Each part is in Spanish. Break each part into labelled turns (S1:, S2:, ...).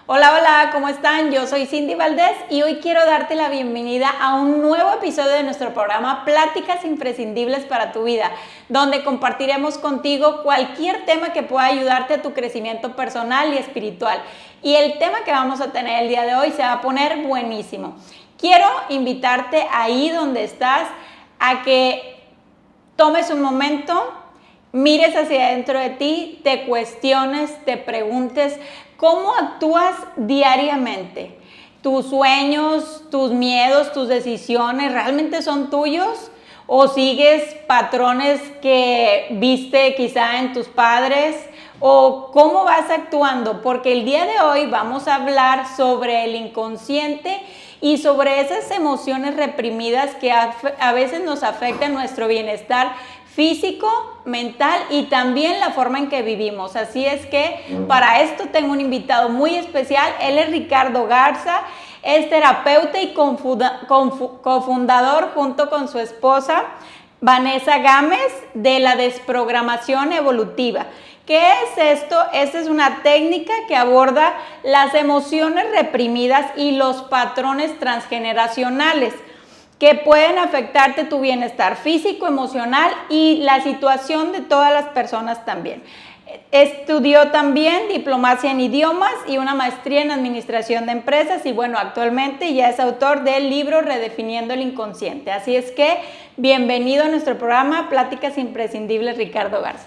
S1: Hola, hola, ¿cómo están? Yo soy Cindy Valdés y hoy quiero darte la bienvenida a un nuevo episodio de nuestro programa Pláticas Imprescindibles para tu Vida, donde compartiremos contigo cualquier tema que pueda ayudarte a tu crecimiento personal y espiritual. Y el tema que vamos a tener el día de hoy se va a poner buenísimo. Quiero invitarte ahí donde estás a que tomes un momento, mires hacia adentro de ti, te cuestiones, te preguntes cómo actúas diariamente. ¿Tus sueños, tus miedos, tus decisiones realmente son tuyos? ¿O sigues patrones que viste quizá en tus padres? ¿O cómo vas actuando? Porque el día de hoy vamos a hablar sobre el inconsciente y sobre esas emociones reprimidas que a veces nos afectan nuestro bienestar físico, mental y también la forma en que vivimos. Así es que para esto tengo un invitado muy especial. Él es Ricardo Garza, es terapeuta y cofundador junto con su esposa Vanessa Gámez de la desprogramación evolutiva. ¿Qué es esto? Esta es una técnica que aborda las emociones reprimidas y los patrones transgeneracionales que pueden afectarte tu bienestar físico, emocional y la situación de todas las personas también. Estudió también diplomacia en idiomas y una maestría en administración de empresas y bueno, actualmente ya es autor del libro Redefiniendo el Inconsciente. Así es que bienvenido a nuestro programa Pláticas Imprescindibles, Ricardo Garza.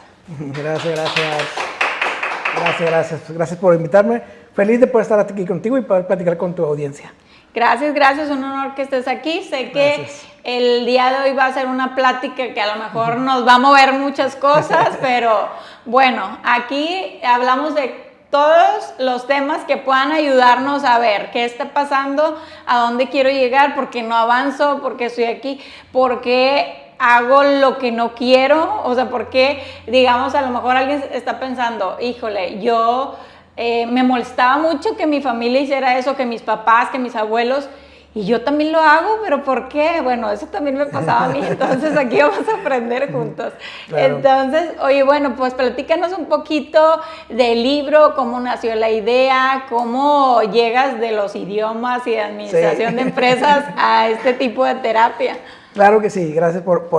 S2: Gracias por invitarme. Feliz de poder estar aquí contigo y poder platicar con tu audiencia.
S1: Gracias, un honor que estés aquí. Sé que el día de hoy va a ser una plática que a lo mejor nos va a mover muchas cosas, pero bueno, aquí hablamos de todos los temas que puedan ayudarnos a ver qué está pasando, a dónde quiero llegar, por qué no avanzo, por qué estoy aquí, por qué hago lo que no quiero, o sea, por qué, digamos, a lo mejor alguien está pensando, híjole, yo... me molestaba mucho que mi familia hiciera eso, que mis papás, que mis abuelos, y yo también lo hago, pero ¿por qué? Bueno, eso también me pasaba a mí, entonces aquí vamos a aprender juntos. Claro. Entonces, oye, bueno, pues platícanos un poquito del libro, cómo nació la idea, cómo llegas de los idiomas y de administración de empresas a este tipo de terapia.
S2: Claro que sí, gracias por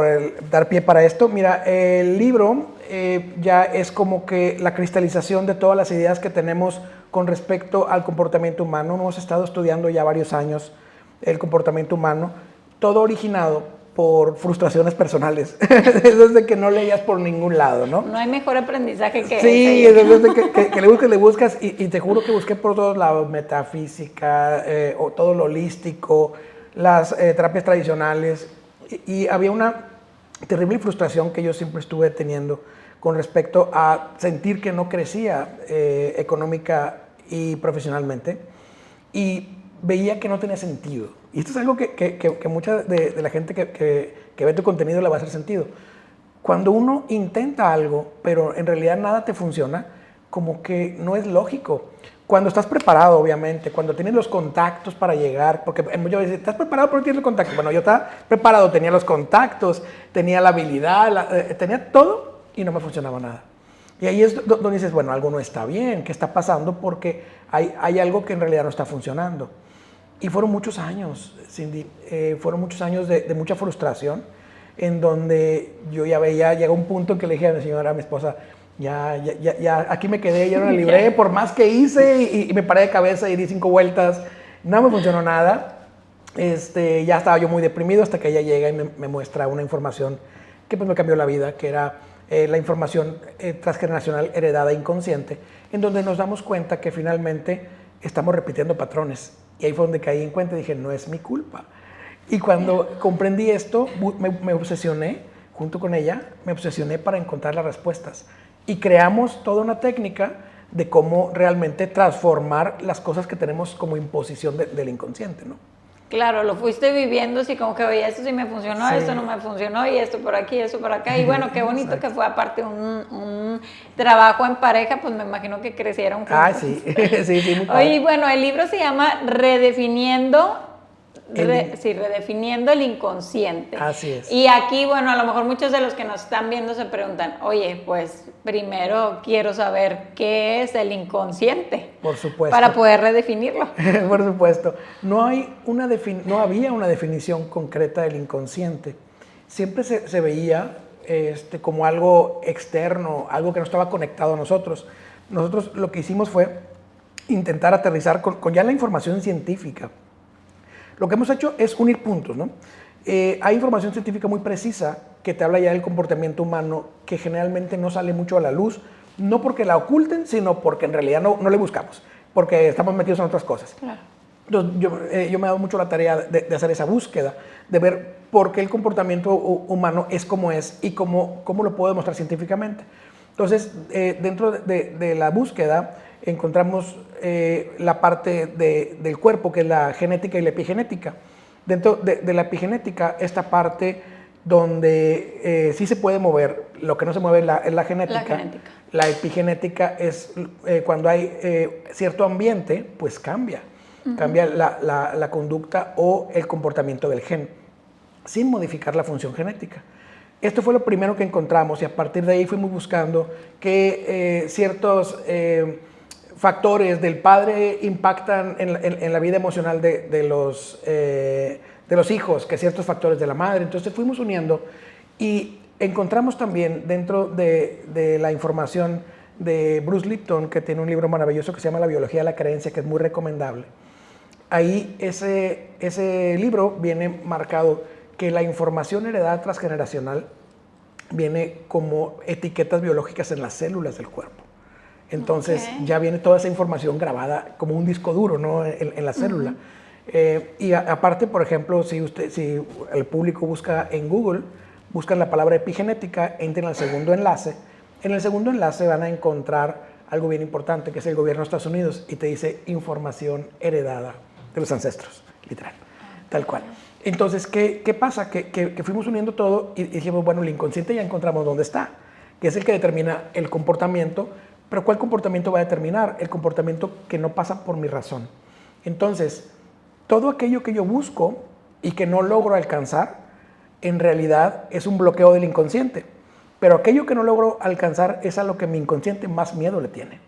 S2: dar pie para esto. Mira, el libro ya es como que la cristalización de todas las ideas que tenemos con respecto al comportamiento humano. Hemos estado estudiando ya varios años el comportamiento humano, todo originado por frustraciones personales. Eso es de que no leías por ningún lado, ¿no?
S1: No hay mejor aprendizaje que
S2: sí, ese. Sí, es de que le buscas y te juro que busqué por todos lados, metafísica, o todo lo holístico, las terapias tradicionales. Y había una terrible frustración que yo siempre estuve teniendo con respecto a sentir que no crecía económica y profesionalmente y veía que no tenía sentido. Y esto es algo que mucha de la gente que ve tu contenido le va a hacer sentido. Cuando uno intenta algo, pero en realidad nada te funciona, como que no es lógico. Cuando estás preparado, obviamente, cuando tienes los contactos para llegar, porque yo decía, ¿estás preparado pero no tienes los contactos? Bueno, yo estaba preparado, tenía los contactos, tenía la habilidad, tenía todo y no me funcionaba nada. Y ahí es donde dices, bueno, algo no está bien, ¿qué está pasando? Porque hay algo que en realidad no está funcionando. Y fueron muchos años, Cindy, fueron muchos años de mucha frustración, en donde yo ya veía, llegó un punto en que le dije a mi señora, a mi esposa, ya, aquí me quedé, ya no la libré, por más que hice y me paré de cabeza y di 5 vueltas, no me funcionó nada. Ya estaba yo muy deprimido hasta que ella llega y me muestra una información que pues me cambió la vida, que era la información transgeneracional heredada inconsciente, en donde nos damos cuenta que finalmente estamos repitiendo patrones. Y ahí fue donde caí en cuenta y dije, no es mi culpa. Y cuando comprendí esto, me obsesioné, junto con ella, me obsesioné para encontrar las respuestas. Y creamos toda una técnica de cómo realmente transformar las cosas que tenemos como imposición del inconsciente, ¿no?
S1: Claro, lo fuiste viviendo así como que, oye, esto sí me funcionó, sí. Esto no me funcionó, y esto por aquí, esto por acá. Y bueno, qué bonito Exacto. Que fue aparte un trabajo en pareja, pues me imagino que crecieron juntos.
S2: Ah, sí, sí, muy padre.
S1: Oye, bueno, el libro se llama Redefiniendo Sí, redefiniendo el inconsciente.
S2: Así es.
S1: Y aquí, bueno, a lo mejor muchos de los que nos están viendo se preguntan, oye, pues primero quiero saber qué es el inconsciente.
S2: Por supuesto.
S1: Para poder redefinirlo.
S2: Por supuesto. No había una definición concreta del inconsciente. Siempre se veía como algo externo, algo que no estaba conectado a nosotros. Nosotros lo que hicimos fue intentar aterrizar con ya la información científica. Lo que hemos hecho es unir puntos, ¿no? Hay información científica muy precisa que te habla ya del comportamiento humano que generalmente no sale mucho a la luz, no porque la oculten, sino porque en realidad no le buscamos, porque estamos metidos en otras cosas.
S1: Claro.
S2: Entonces, yo me he dado mucho la tarea de hacer esa búsqueda, de ver por qué el comportamiento humano es como es y cómo lo puedo demostrar científicamente. Entonces, dentro de la búsqueda, encontramos la parte del cuerpo, que es la genética y la epigenética. Dentro de la epigenética, esta parte donde sí se puede mover, lo que no se mueve es la genética. La epigenética es cuando hay cierto ambiente, pues cambia la conducta o el comportamiento del gen, sin modificar la función genética. Esto fue lo primero que encontramos y a partir de ahí fuimos buscando que ciertos factores del padre impactan en la vida emocional de los hijos, que ciertos factores de la madre. Entonces fuimos uniendo y encontramos también dentro de la información de Bruce Lipton, que tiene un libro maravilloso que se llama La biología de la creencia, que es muy recomendable. Ahí ese libro viene marcado que la información heredada transgeneracional viene como etiquetas biológicas en las células del cuerpo. Entonces ya viene toda esa información grabada como un disco duro, ¿no? en la célula. Y aparte, por ejemplo, si el público busca en Google, buscan la palabra epigenética, entren al segundo enlace. En el segundo enlace van a encontrar algo bien importante, que es el gobierno de Estados Unidos, y te dice información heredada de los ancestros, literal, tal cual. Entonces, ¿qué pasa? Que fuimos uniendo todo y dijimos, bueno, el inconsciente ya encontramos dónde está, que es el que determina el comportamiento, pero ¿cuál comportamiento va a determinar? El comportamiento que no pasa por mi razón. Entonces, todo aquello que yo busco y que no logro alcanzar, en realidad es un bloqueo del inconsciente, pero aquello que no logro alcanzar es a lo que mi inconsciente más miedo le tiene.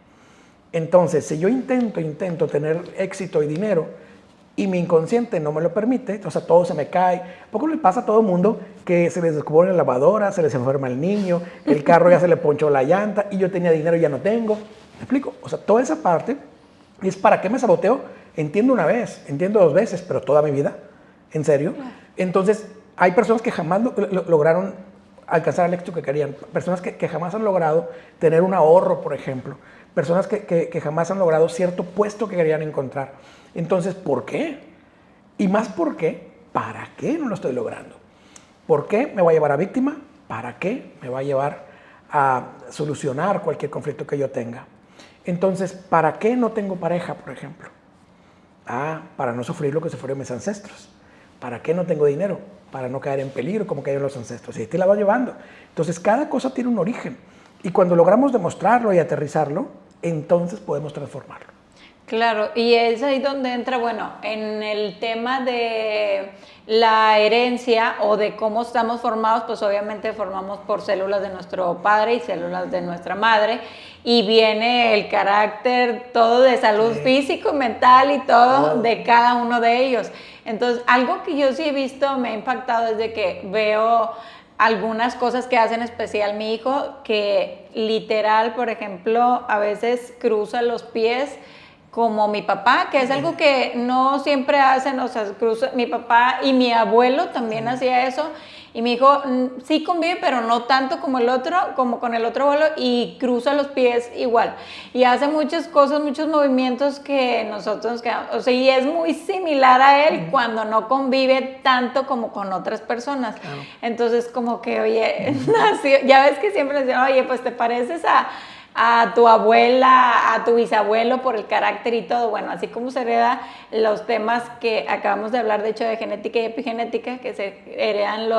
S2: Entonces, si yo intento tener éxito y dinero, y mi inconsciente no me lo permite, o sea, todo se me cae. ¿Poco le pasa a todo el mundo que se les descubre la lavadora, se les enferma el niño, el carro ya se le ponchó la llanta y yo tenía dinero y ya no tengo? ¿Me explico? O sea, toda esa parte es ¿para qué me saboteo? Entiendo una vez, entiendo 2 veces, pero toda mi vida, ¿en serio? Entonces, hay personas que jamás lograron alcanzar el éxito que querían, personas que jamás han logrado tener un ahorro, por ejemplo, personas que jamás han logrado cierto puesto que querían encontrar. Entonces, ¿por qué? Y más ¿por qué? ¿Para qué no lo estoy logrando? ¿Por qué me va a llevar a víctima? ¿Para qué me va a llevar a solucionar cualquier conflicto que yo tenga? Entonces, ¿para qué no tengo pareja, por ejemplo? Para no sufrir lo que sufrieron mis ancestros. ¿Para qué no tengo dinero? Para no caer en peligro como cayeron los ancestros. Y te la va llevando. Entonces, cada cosa tiene un origen. Y cuando logramos demostrarlo y aterrizarlo, entonces podemos transformarlo.
S1: Claro, y es ahí donde entra, bueno, en el tema de la herencia o de cómo estamos formados, pues obviamente formamos por células de nuestro padre y células de nuestra madre, y viene el carácter todo de salud físico, mental y todo de cada uno de ellos. Entonces, algo que yo sí he visto, me ha impactado desde que veo algunas cosas que hacen especial mi hijo, que literal, por ejemplo, a veces cruza los pies como mi papá, que es algo que no siempre hacen, o sea, mi papá y mi abuelo también hacía eso, y mi hijo sí convive, pero no tanto como con el otro abuelo, y cruza los pies igual, y hace muchas cosas, muchos movimientos que nosotros, o sea, y es muy similar a él cuando no convive tanto como con otras personas. Claro. Entonces, como que, oye, ya ves que siempre decían, oye, pues te pareces a tu abuela, a tu bisabuelo por el carácter y todo. Bueno, así como se hereda los temas que acabamos de hablar, de hecho, de genética y epigenética, que se heredan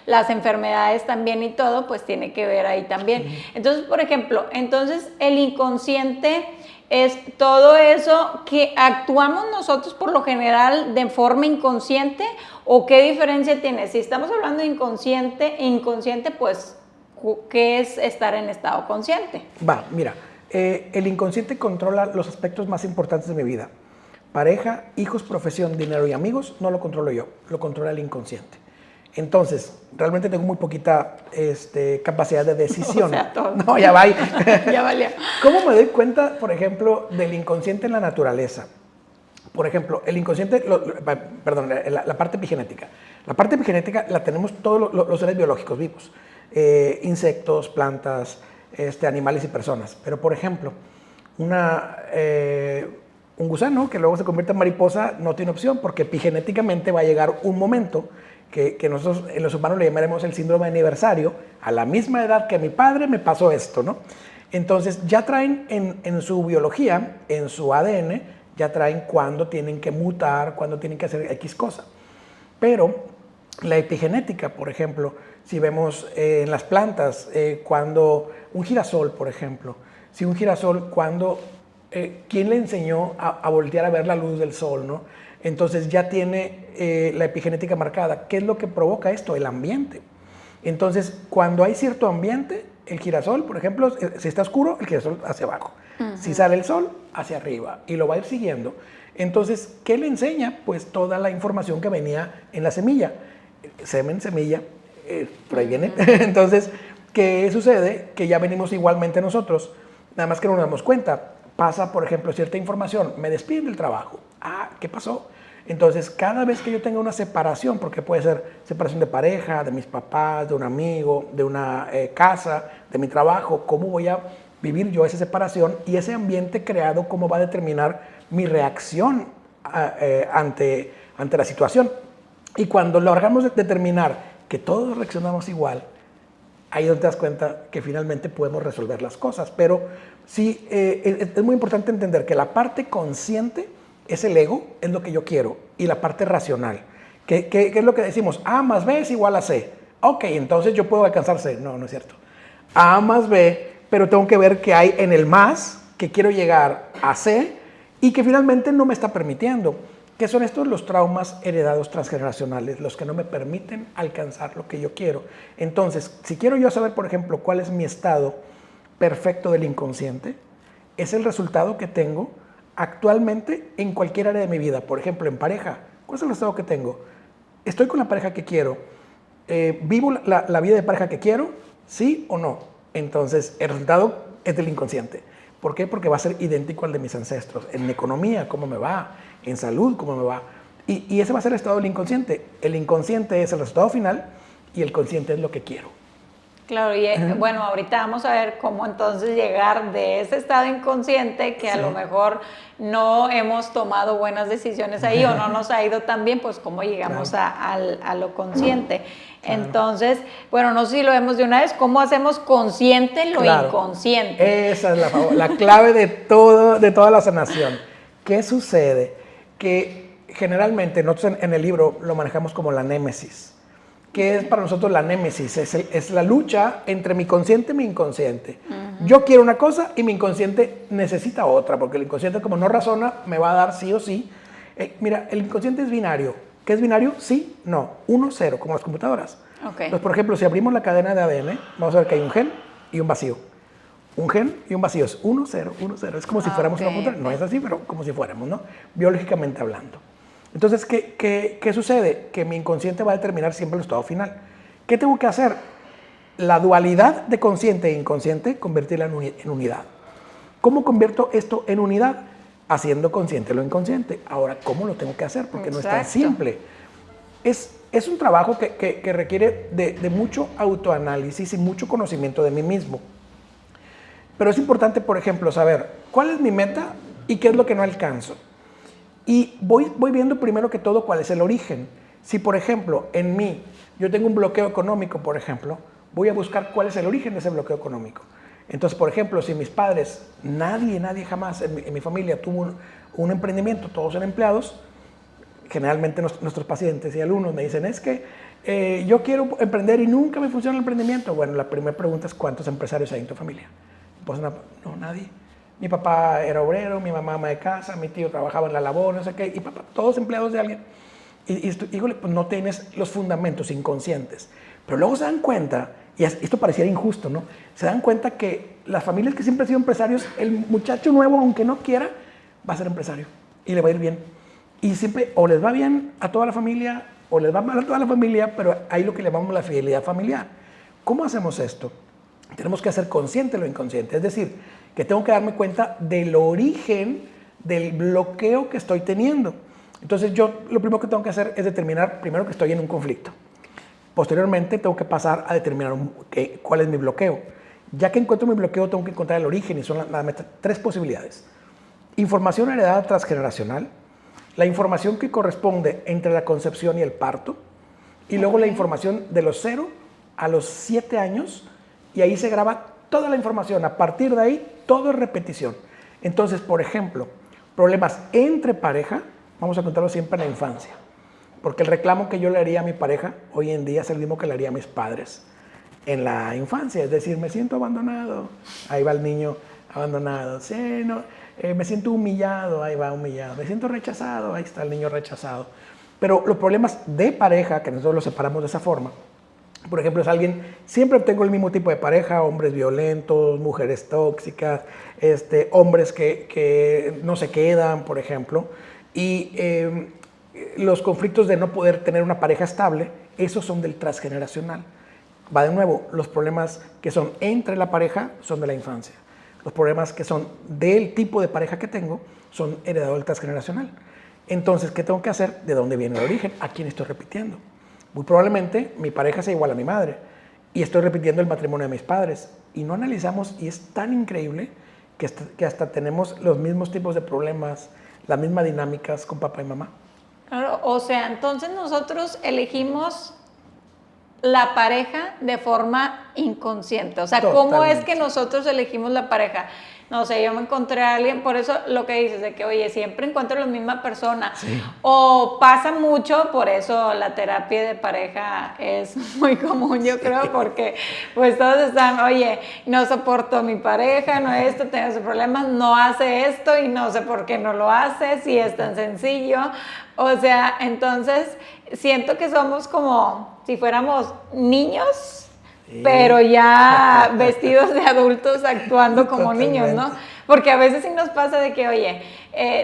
S1: las enfermedades también y todo, pues tiene que ver ahí también. Entonces, por ejemplo, el inconsciente es todo eso que actuamos nosotros por lo general de forma inconsciente, o qué diferencia tiene. Si estamos hablando de inconsciente, pues, ¿qué es estar en estado consciente?
S2: Va, mira, el inconsciente controla los aspectos más importantes de mi vida. Pareja, hijos, profesión, dinero y amigos, no lo controlo yo, lo controla el inconsciente. Entonces, realmente tengo muy poquita capacidad de decisión.
S1: O sea, todo.
S2: No, ya va.
S1: Ya valía.
S2: ¿Cómo me doy cuenta, por ejemplo, del inconsciente en la naturaleza? Por ejemplo, el inconsciente, la parte epigenética. La parte epigenética la tenemos todos los seres biológicos vivos. Insectos, plantas, animales y personas. Pero, por ejemplo, un gusano que luego se convierte en mariposa no tiene opción, porque epigenéticamente va a llegar un momento que nosotros en los humanos le llamaremos el síndrome de aniversario. A la misma edad que mi padre me pasó esto, ¿no? Entonces ya traen en su biología, en su ADN, ya traen cuándo tienen que mutar, cuándo tienen que hacer X cosa. Pero la epigenética, por ejemplo, si vemos en las plantas, cuando un girasol, por ejemplo, si un girasol, ¿quién le enseñó a voltear a ver la luz del sol, no? Entonces ya tiene la epigenética marcada. ¿Qué es lo que provoca esto? El ambiente. Entonces, cuando hay cierto ambiente, el girasol, por ejemplo, si está oscuro, el girasol hacia abajo. Si sale el sol, hacia arriba. Y lo va a ir siguiendo. Entonces, ¿qué le enseña? Pues toda la información que venía en la semilla. Semen, semilla, por ahí viene. Entonces, ¿qué sucede? Que ya venimos igualmente nosotros, nada más que no nos damos cuenta. Pasa, por ejemplo, cierta información, me despiden del trabajo. Ah, ¿qué pasó? Entonces, cada vez que yo tenga una separación, porque puede ser separación de pareja, de mis papás, de un amigo, de una casa, de mi trabajo, ¿cómo voy a vivir yo esa separación? Y ese ambiente creado, ¿cómo va a determinar mi reacción ante la situación? Y cuando logramos determinar que todos reaccionamos igual, ahí es donde te das cuenta que finalmente podemos resolver las cosas. Pero sí, es muy importante entender que la parte consciente es el ego, es lo que yo quiero, y la parte racional, que es lo que decimos, A más B es igual a C. Ok, entonces yo puedo alcanzar C. No, no es cierto. A más B, pero tengo que ver qué hay en el más, que quiero llegar a C, y que finalmente no me está permitiendo. ¿Qué son estos? Los traumas heredados transgeneracionales, los que no me permiten alcanzar lo que yo quiero. Entonces, si quiero yo saber, por ejemplo, cuál es mi estado perfecto del inconsciente, es el resultado que tengo actualmente en cualquier área de mi vida. Por ejemplo, en pareja, ¿cuál es el estado que tengo? ¿Estoy con la pareja que quiero? ¿Vivo la vida de pareja que quiero? ¿Sí o no? Entonces, el resultado es del inconsciente. ¿Por qué? Porque va a ser idéntico al de mis ancestros. En economía, ¿cómo me va? En salud, ¿cómo me va? Y ese va a ser el estado del inconsciente. El inconsciente es el resultado final y el consciente es lo que quiero.
S1: Claro, y bueno, ahorita vamos a ver cómo entonces llegar de ese estado inconsciente que a lo mejor no hemos tomado buenas decisiones ahí o no nos ha ido tan bien, pues cómo llegamos a lo consciente. Entonces, bueno, no sé si lo vemos de una vez, ¿cómo hacemos consciente lo inconsciente?
S2: Esa es la clave de toda la sanación. ¿Qué sucede? Que generalmente nosotros en el libro lo manejamos como la némesis. ¿Qué es para nosotros la némesis? Es la lucha entre mi consciente y mi inconsciente. Yo quiero una cosa y mi inconsciente necesita otra, porque el inconsciente, como no razona, me va a dar sí o sí. Mira, el inconsciente es binario. ¿Qué es binario? Sí, no. 1, 0, como las computadoras.
S1: Okay.
S2: Entonces, por ejemplo, si abrimos la cadena de ADN, vamos a ver que hay un gen y un vacío. Un gen y un vacío. Es 1, 0, 1, 0. Es como si fuéramos una computadora. No es así, pero como si fuéramos, ¿no? Biológicamente hablando. Entonces, ¿qué sucede? Que mi inconsciente va a determinar siempre el estado final. ¿Qué tengo que hacer? La dualidad de consciente e inconsciente, convertirla en unidad. ¿Cómo convierto esto en unidad? Haciendo consciente lo inconsciente. Ahora, ¿cómo lo tengo que hacer? Porque no es tan simple. Es un trabajo que requiere de mucho autoanálisis y mucho conocimiento de mí mismo. Pero es importante, por ejemplo, saber cuál es mi meta y qué es lo que no alcanzo. Y voy viendo primero que todo cuál es el origen. Si, por ejemplo, en mí yo tengo un bloqueo económico, por ejemplo, voy a buscar cuál es el origen de ese bloqueo económico. Entonces, por ejemplo, si mis padres, nadie jamás en mi familia tuvo un emprendimiento, todos eran empleados, generalmente nuestros pacientes y alumnos me dicen, es que yo quiero emprender y nunca me funciona el emprendimiento. Bueno, la primera pregunta es, ¿cuántos empresarios hay en tu familia? Pues no, nadie. Mi papá era obrero, mi mamá ama de casa, mi tío trabajaba en la labor, no sé qué, y papá, todos empleados de alguien. Híjole, pues no tienes los fundamentos inconscientes. Pero luego se dan cuenta, y esto pareciera injusto, ¿no? Se dan cuenta que las familias que siempre han sido empresarios, el muchacho nuevo, aunque no quiera, va a ser empresario y le va a ir bien. Y siempre o les va bien a toda la familia o les va mal a toda la familia, pero hay lo que llamamos la fidelidad familiar. ¿Cómo hacemos esto? Tenemos que hacer consciente lo inconsciente, es decir, que tengo que darme cuenta del origen del bloqueo que estoy teniendo. Entonces yo lo primero que tengo que hacer es determinar primero que estoy en un conflicto. Posteriormente tengo que pasar a determinar cuál es mi bloqueo. Ya que encuentro mi bloqueo tengo que encontrar el origen y son nada más 3 posibilidades. Información heredada transgeneracional, la información que corresponde entre la concepción y el parto, y luego la información de los 0 a los 7 años, y ahí se graba toda la información. A partir de ahí, todo es repetición. Entonces, por ejemplo, problemas entre pareja, vamos a contarlo siempre en la infancia, porque el reclamo que yo le haría a mi pareja hoy en día es el mismo que le haría a mis padres en la infancia, es decir, me siento abandonado, ahí va el niño abandonado, sí, no, me siento humillado, ahí va humillado, me siento rechazado, ahí está el niño rechazado. Pero los problemas de pareja, que nosotros los separamos de esa forma, por ejemplo, es alguien, siempre tengo el mismo tipo de pareja, hombres violentos, mujeres tóxicas, hombres que no se quedan, por ejemplo, y los conflictos de no poder tener una pareja estable, esos son del transgeneracional. Va de nuevo, los problemas que son entre la pareja son de la infancia. Los problemas que son del tipo de pareja que tengo son heredados del transgeneracional. Entonces, ¿qué tengo que hacer? ¿De dónde viene el origen? ¿A quién estoy repitiendo? Muy probablemente mi pareja sea igual a mi madre y estoy repitiendo el matrimonio de mis padres. Y no analizamos, y es tan increíble que hasta tenemos los mismos tipos de problemas, las mismas dinámicas con papá y mamá.
S1: Claro, o sea, entonces nosotros elegimos la pareja de forma inconsciente. O sea, ¿cómo es que nosotros elegimos la pareja? No sé, yo me encontré a alguien, por eso lo que dices, de que, oye, siempre encuentro la misma persona.
S2: Sí.
S1: O pasa mucho, por eso la terapia de pareja es muy común, yo creo, porque pues todos están, oye, no soporto a mi pareja, no esto, tengo sus problemas, no hace esto y no sé por qué no lo hace, si es tan sencillo. O sea, entonces siento que somos como si fuéramos niños, sí, pero ya vestidos de adultos actuando como niños, ¿no? Porque a veces sí nos pasa de que, oye,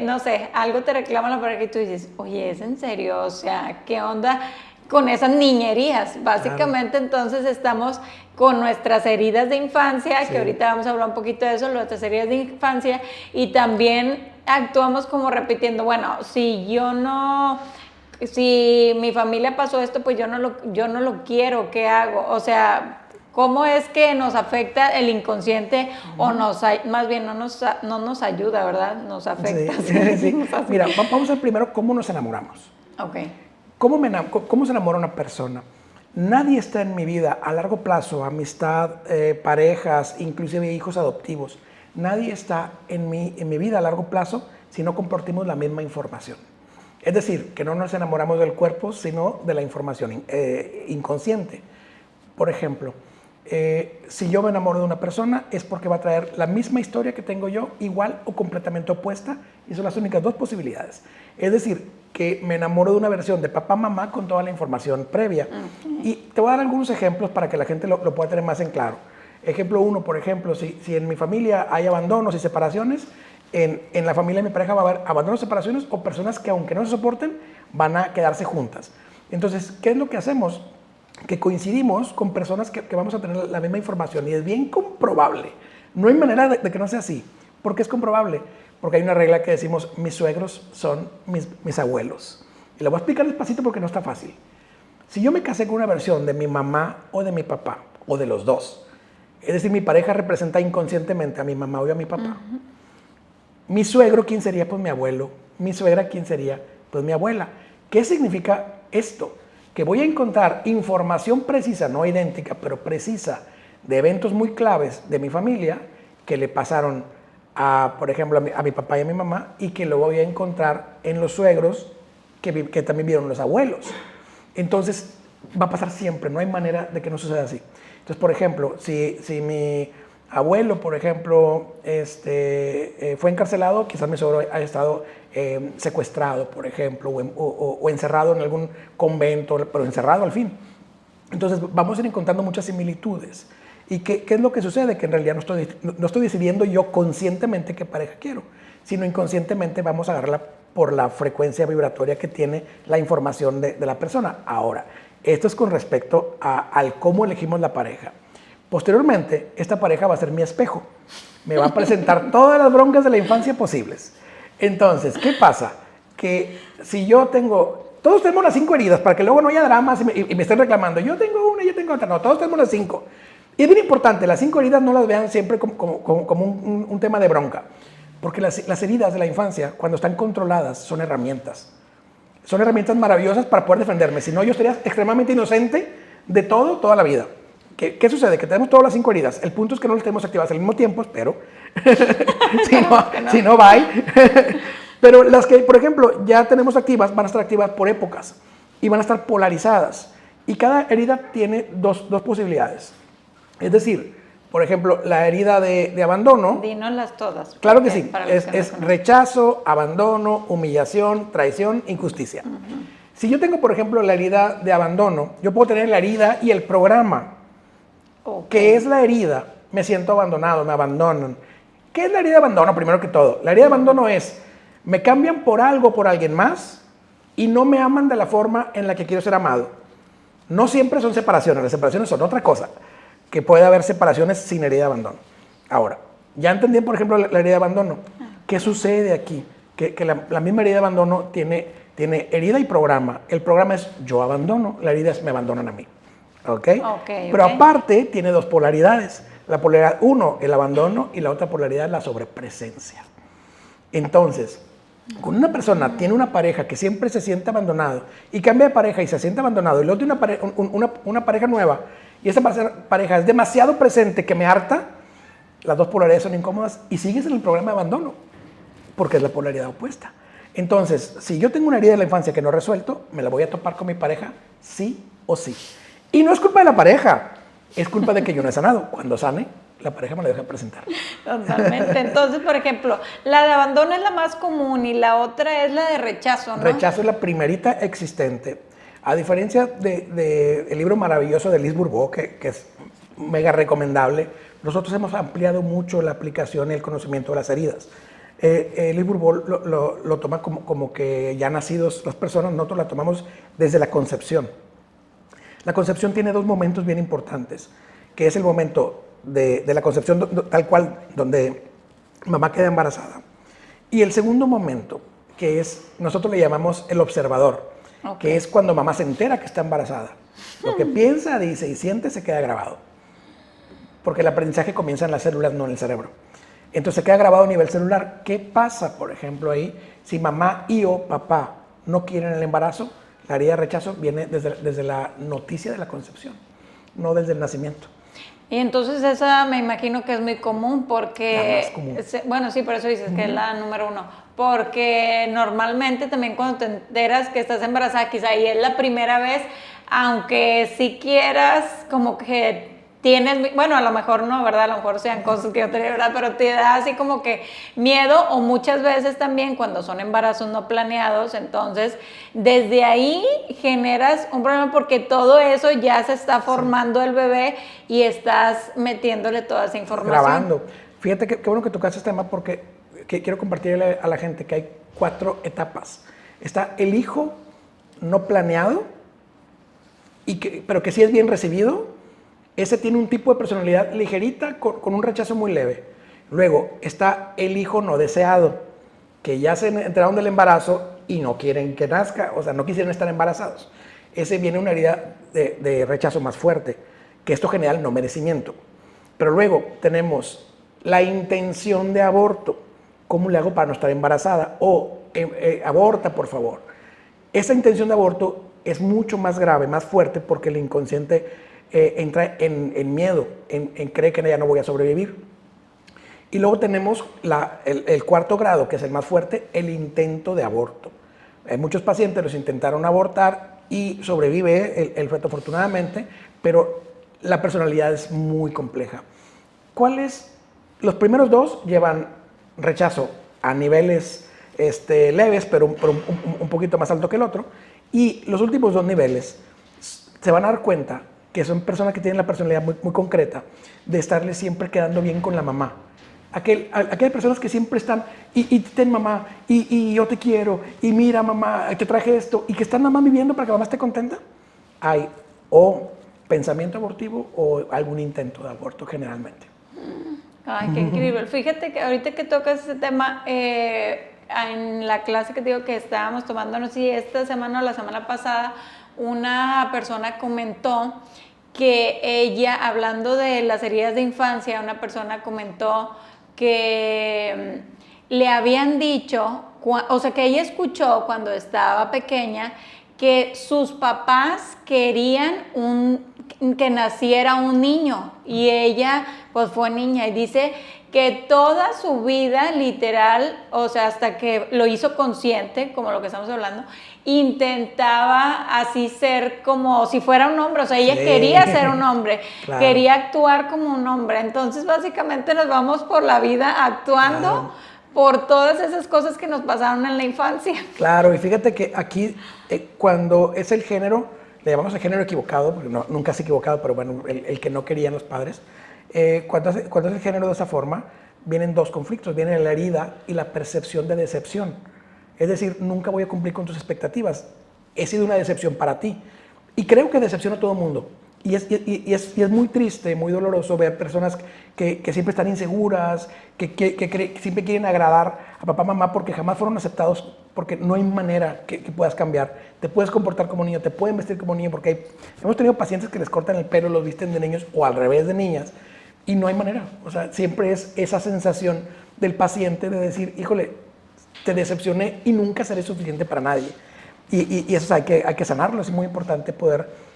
S1: no sé, algo te reclama la pareja y tú dices, oye, ¿es en serio? O sea, ¿qué onda con esas niñerías? Básicamente, claro. Entonces estamos con nuestras heridas de infancia, sí, que ahorita vamos a hablar un poquito de eso, nuestras heridas de infancia, y también actuamos como repitiendo, bueno, si mi familia pasó esto, pues yo no lo quiero, ¿qué hago? O sea, ¿cómo es que nos afecta el inconsciente o más bien no nos ayuda, ¿verdad? Nos afecta.
S2: Sí, sí. Mira, vamos a ver primero cómo nos enamoramos.
S1: Ok.
S2: ¿Cómo se enamora una persona? Nadie está en mi vida a largo plazo, amistad, parejas, inclusive hijos adoptivos. Nadie está en mi vida a largo plazo si no compartimos la misma información. Es decir, que no nos enamoramos del cuerpo, sino de la información inconsciente. Por ejemplo, si yo me enamoro de una persona es porque va a traer la misma historia que tengo yo, igual o completamente opuesta, y son las únicas 2 posibilidades. Es decir, que me enamoro de una versión de papá, mamá con toda la información previa. Y te voy a dar algunos ejemplos para que la gente lo pueda tener más en claro. Ejemplo 1, por ejemplo, si en mi familia hay abandonos y separaciones, en la familia de mi pareja va a haber abandonos, separaciones o personas que aunque no se soporten van a quedarse juntas. Entonces, ¿qué es lo que hacemos? Que coincidimos con personas que vamos a tener la misma información y es bien comprobable. No hay manera de que no sea así. ¿Por qué es comprobable? Porque hay una regla que decimos, mis suegros son mis abuelos. Y la voy a explicar despacito porque no está fácil. Si yo me casé con una versión de mi mamá o de mi papá, o de los dos, es decir, mi pareja representa inconscientemente a mi mamá o a mi papá. Mi suegro, ¿quién sería? Pues mi abuelo. Mi suegra, ¿quién sería? Pues mi abuela. ¿Qué significa esto? Que voy a encontrar información precisa, no idéntica, pero precisa, de eventos muy claves de mi familia que le pasaron, por ejemplo, a mi papá y a mi mamá, y que lo voy a encontrar en los suegros que también vieron los abuelos. Entonces, va a pasar siempre, no hay manera de que no suceda así. Entonces, por ejemplo, si abuelo, por ejemplo, fue encarcelado, quizás mi suegro haya estado secuestrado, por ejemplo, o encerrado en algún convento, pero encerrado al fin. Entonces vamos a ir encontrando muchas similitudes. ¿Y qué es lo que sucede? Que en realidad no estoy decidiendo yo conscientemente qué pareja quiero, sino inconscientemente vamos a agarrarla por la frecuencia vibratoria que tiene la información de la persona. Ahora, esto es con respecto al cómo elegimos la pareja. Posteriormente, esta pareja va a ser mi espejo. Me va a presentar todas las broncas de la infancia posibles. Entonces, ¿qué pasa? Que si yo tengo... Todos tenemos las 5 heridas para que luego no haya dramas y me estén reclamando. Yo tengo una, yo tengo otra. No, todos tenemos las 5. Y es bien importante, las 5 heridas no las vean siempre como un tema de bronca. Porque las heridas de la infancia, cuando están controladas, son herramientas. Son herramientas maravillosas para poder defenderme. Si no, yo estaría extremadamente inocente de todo, toda la vida. ¿Qué sucede? Que tenemos todas las 5 heridas. El punto es que no las tenemos activadas al mismo tiempo, espero. si no, bye. Pero las que, por ejemplo, ya tenemos activas, van a estar activas por épocas. Y van a estar polarizadas. Y cada herida tiene dos posibilidades. Es decir, por ejemplo, la herida de abandono.
S1: Dínoslas todas.
S2: Claro que sí. Es rechazo, abandono, humillación, traición, injusticia. Si yo tengo, por ejemplo, la herida de abandono, yo puedo tener la herida y el programa. ¿Qué es la herida? Me siento abandonado, me abandonan. ¿Qué es la herida de abandono? Primero que todo, la herida de abandono es, me cambian por algo, por alguien más, y no me aman de la forma en la que quiero ser amado. No siempre son separaciones, las separaciones son otra cosa, que puede haber separaciones sin herida de abandono. Ahora, ya entendí, por ejemplo, la herida de abandono. ¿Qué sucede aquí? Que la misma herida de abandono tiene herida y programa. El programa es yo abandono, la herida es me abandonan a mí. Pero aparte tiene 2 polaridades. La polaridad 1, el abandono, y la otra polaridad, la sobrepresencia. Entonces, cuando una persona tiene una pareja que siempre se siente abandonado y cambia de pareja y se siente abandonado y luego tiene una pareja nueva y esa pareja es demasiado presente que me harta, las 2 polaridades son incómodas y sigues en el programa de abandono porque es la polaridad opuesta. Entonces, si yo tengo una herida de la infancia que no he resuelto, me la voy a topar con mi pareja sí o sí. Y no es culpa de la pareja, es culpa de que yo no he sanado. Cuando sane, la pareja me la deja presentar.
S1: Totalmente. Entonces, por ejemplo, la de abandono es la más común y la otra es la de rechazo, ¿no?
S2: Rechazo es la primerita existente. A diferencia del libro maravilloso de Liz Bourbeau, que es mega recomendable, nosotros hemos ampliado mucho la aplicación y el conocimiento de las heridas. Liz Bourbeau lo toma como que ya nacidos las personas, nosotros la tomamos desde la concepción. La concepción tiene 2 momentos bien importantes, que es el momento de la concepción tal cual, donde mamá queda embarazada. Y el segundo momento, que es, nosotros le llamamos el observador, que es cuando mamá se entera que está embarazada. Lo que piensa, dice y siente se queda grabado. Porque el aprendizaje comienza en las células, no en el cerebro. Entonces se queda grabado a nivel celular. ¿Qué pasa, por ejemplo, ahí? Si mamá y o papá no quieren el embarazo, la herida de rechazo viene desde la noticia de la concepción, no desde el nacimiento.
S1: Y entonces esa me imagino que es muy común porque...
S2: La más común.
S1: Bueno, sí, por eso dices que es la número 1. Porque normalmente también cuando te enteras que estás embarazada, quizá ahí es la primera vez, aunque si quieras como que tienes, bueno, a lo mejor no, ¿verdad? A lo mejor sean cosas que yo tenía, ¿verdad? Pero te da así como que miedo, o muchas veces también cuando son embarazos no planeados, entonces desde ahí generas un problema porque todo eso ya se está formando el bebé y estás metiéndole toda esa información.
S2: Grabando. Fíjate que qué bueno que tocaste este tema porque quiero compartirle a la gente que hay 4 etapas. Está el hijo no planeado, pero que sí es bien recibido. Ese tiene un tipo de personalidad ligerita con un rechazo muy leve. Luego está el hijo no deseado, que ya se enteraron del embarazo y no quieren que nazca, o sea, no quisieron estar embarazados. Ese viene una herida de rechazo más fuerte, que esto genera el no merecimiento. Pero luego tenemos la intención de aborto. ¿Cómo le hago para no estar embarazada? O aborta, por favor. Esa intención de aborto es mucho más grave, más fuerte, porque el inconsciente entra en miedo, en cree que ya no voy a sobrevivir. Y luego tenemos el 4º grado, que es el más fuerte, el intento de aborto. Muchos pacientes los intentaron abortar y sobrevive el feto afortunadamente, pero la personalidad es muy compleja. Los primeros dos llevan rechazo a niveles leves, pero un poquito más alto que el otro. Y los últimos dos niveles se van a dar cuenta que son personas que tienen la personalidad muy concreta de estarle siempre quedando bien con la mamá. Aquellas personas que siempre están, y ten mamá, y yo te quiero, y mira mamá, te traje esto, y que están nada más viviendo para que mamá esté contenta, hay o pensamiento abortivo o algún intento de aborto generalmente.
S1: Ay, qué increíble. Fíjate que ahorita que tocas ese tema, en la clase que digo que estábamos tomando, no sé si esta semana o la semana pasada, una persona comentó que ella, hablando de las heridas de infancia, una persona comentó que le habían dicho, o sea, que ella escuchó cuando estaba pequeña que sus papás querían que naciera un niño y ella pues fue niña y dice que toda su vida literal, o sea, hasta que lo hizo consciente, como lo que estamos hablando, intentaba así ser como si fuera un hombre, o sea, ella quería ser un hombre, claro. Quería actuar como un hombre, entonces básicamente nos vamos por la vida actuando, claro, por todas esas cosas que nos pasaron en la infancia.
S2: Claro, y fíjate que aquí cuando es el género, le llamamos el género equivocado, porque nunca es equivocado, pero bueno, el que no querían los padres, cuando es el género de esa forma, vienen dos conflictos, viene la herida y la percepción de decepción. Es decir, nunca voy a cumplir con tus expectativas. He sido una decepción para ti. Y creo que decepciona a todo el mundo. Y es muy triste, muy doloroso ver personas que siempre están inseguras, que siempre quieren agradar a papá, mamá, porque jamás fueron aceptados, porque no hay manera que puedas cambiar. Te puedes comportar como niño, te pueden vestir como niño, porque hemos tenido pacientes que les cortan el pelo, los visten de niños o al revés de niñas, y no hay manera. O sea, siempre es esa sensación del paciente de decir, híjole, te decepcioné y nunca seré suficiente para nadie. Y eso hay que sanarlo, es muy importante poder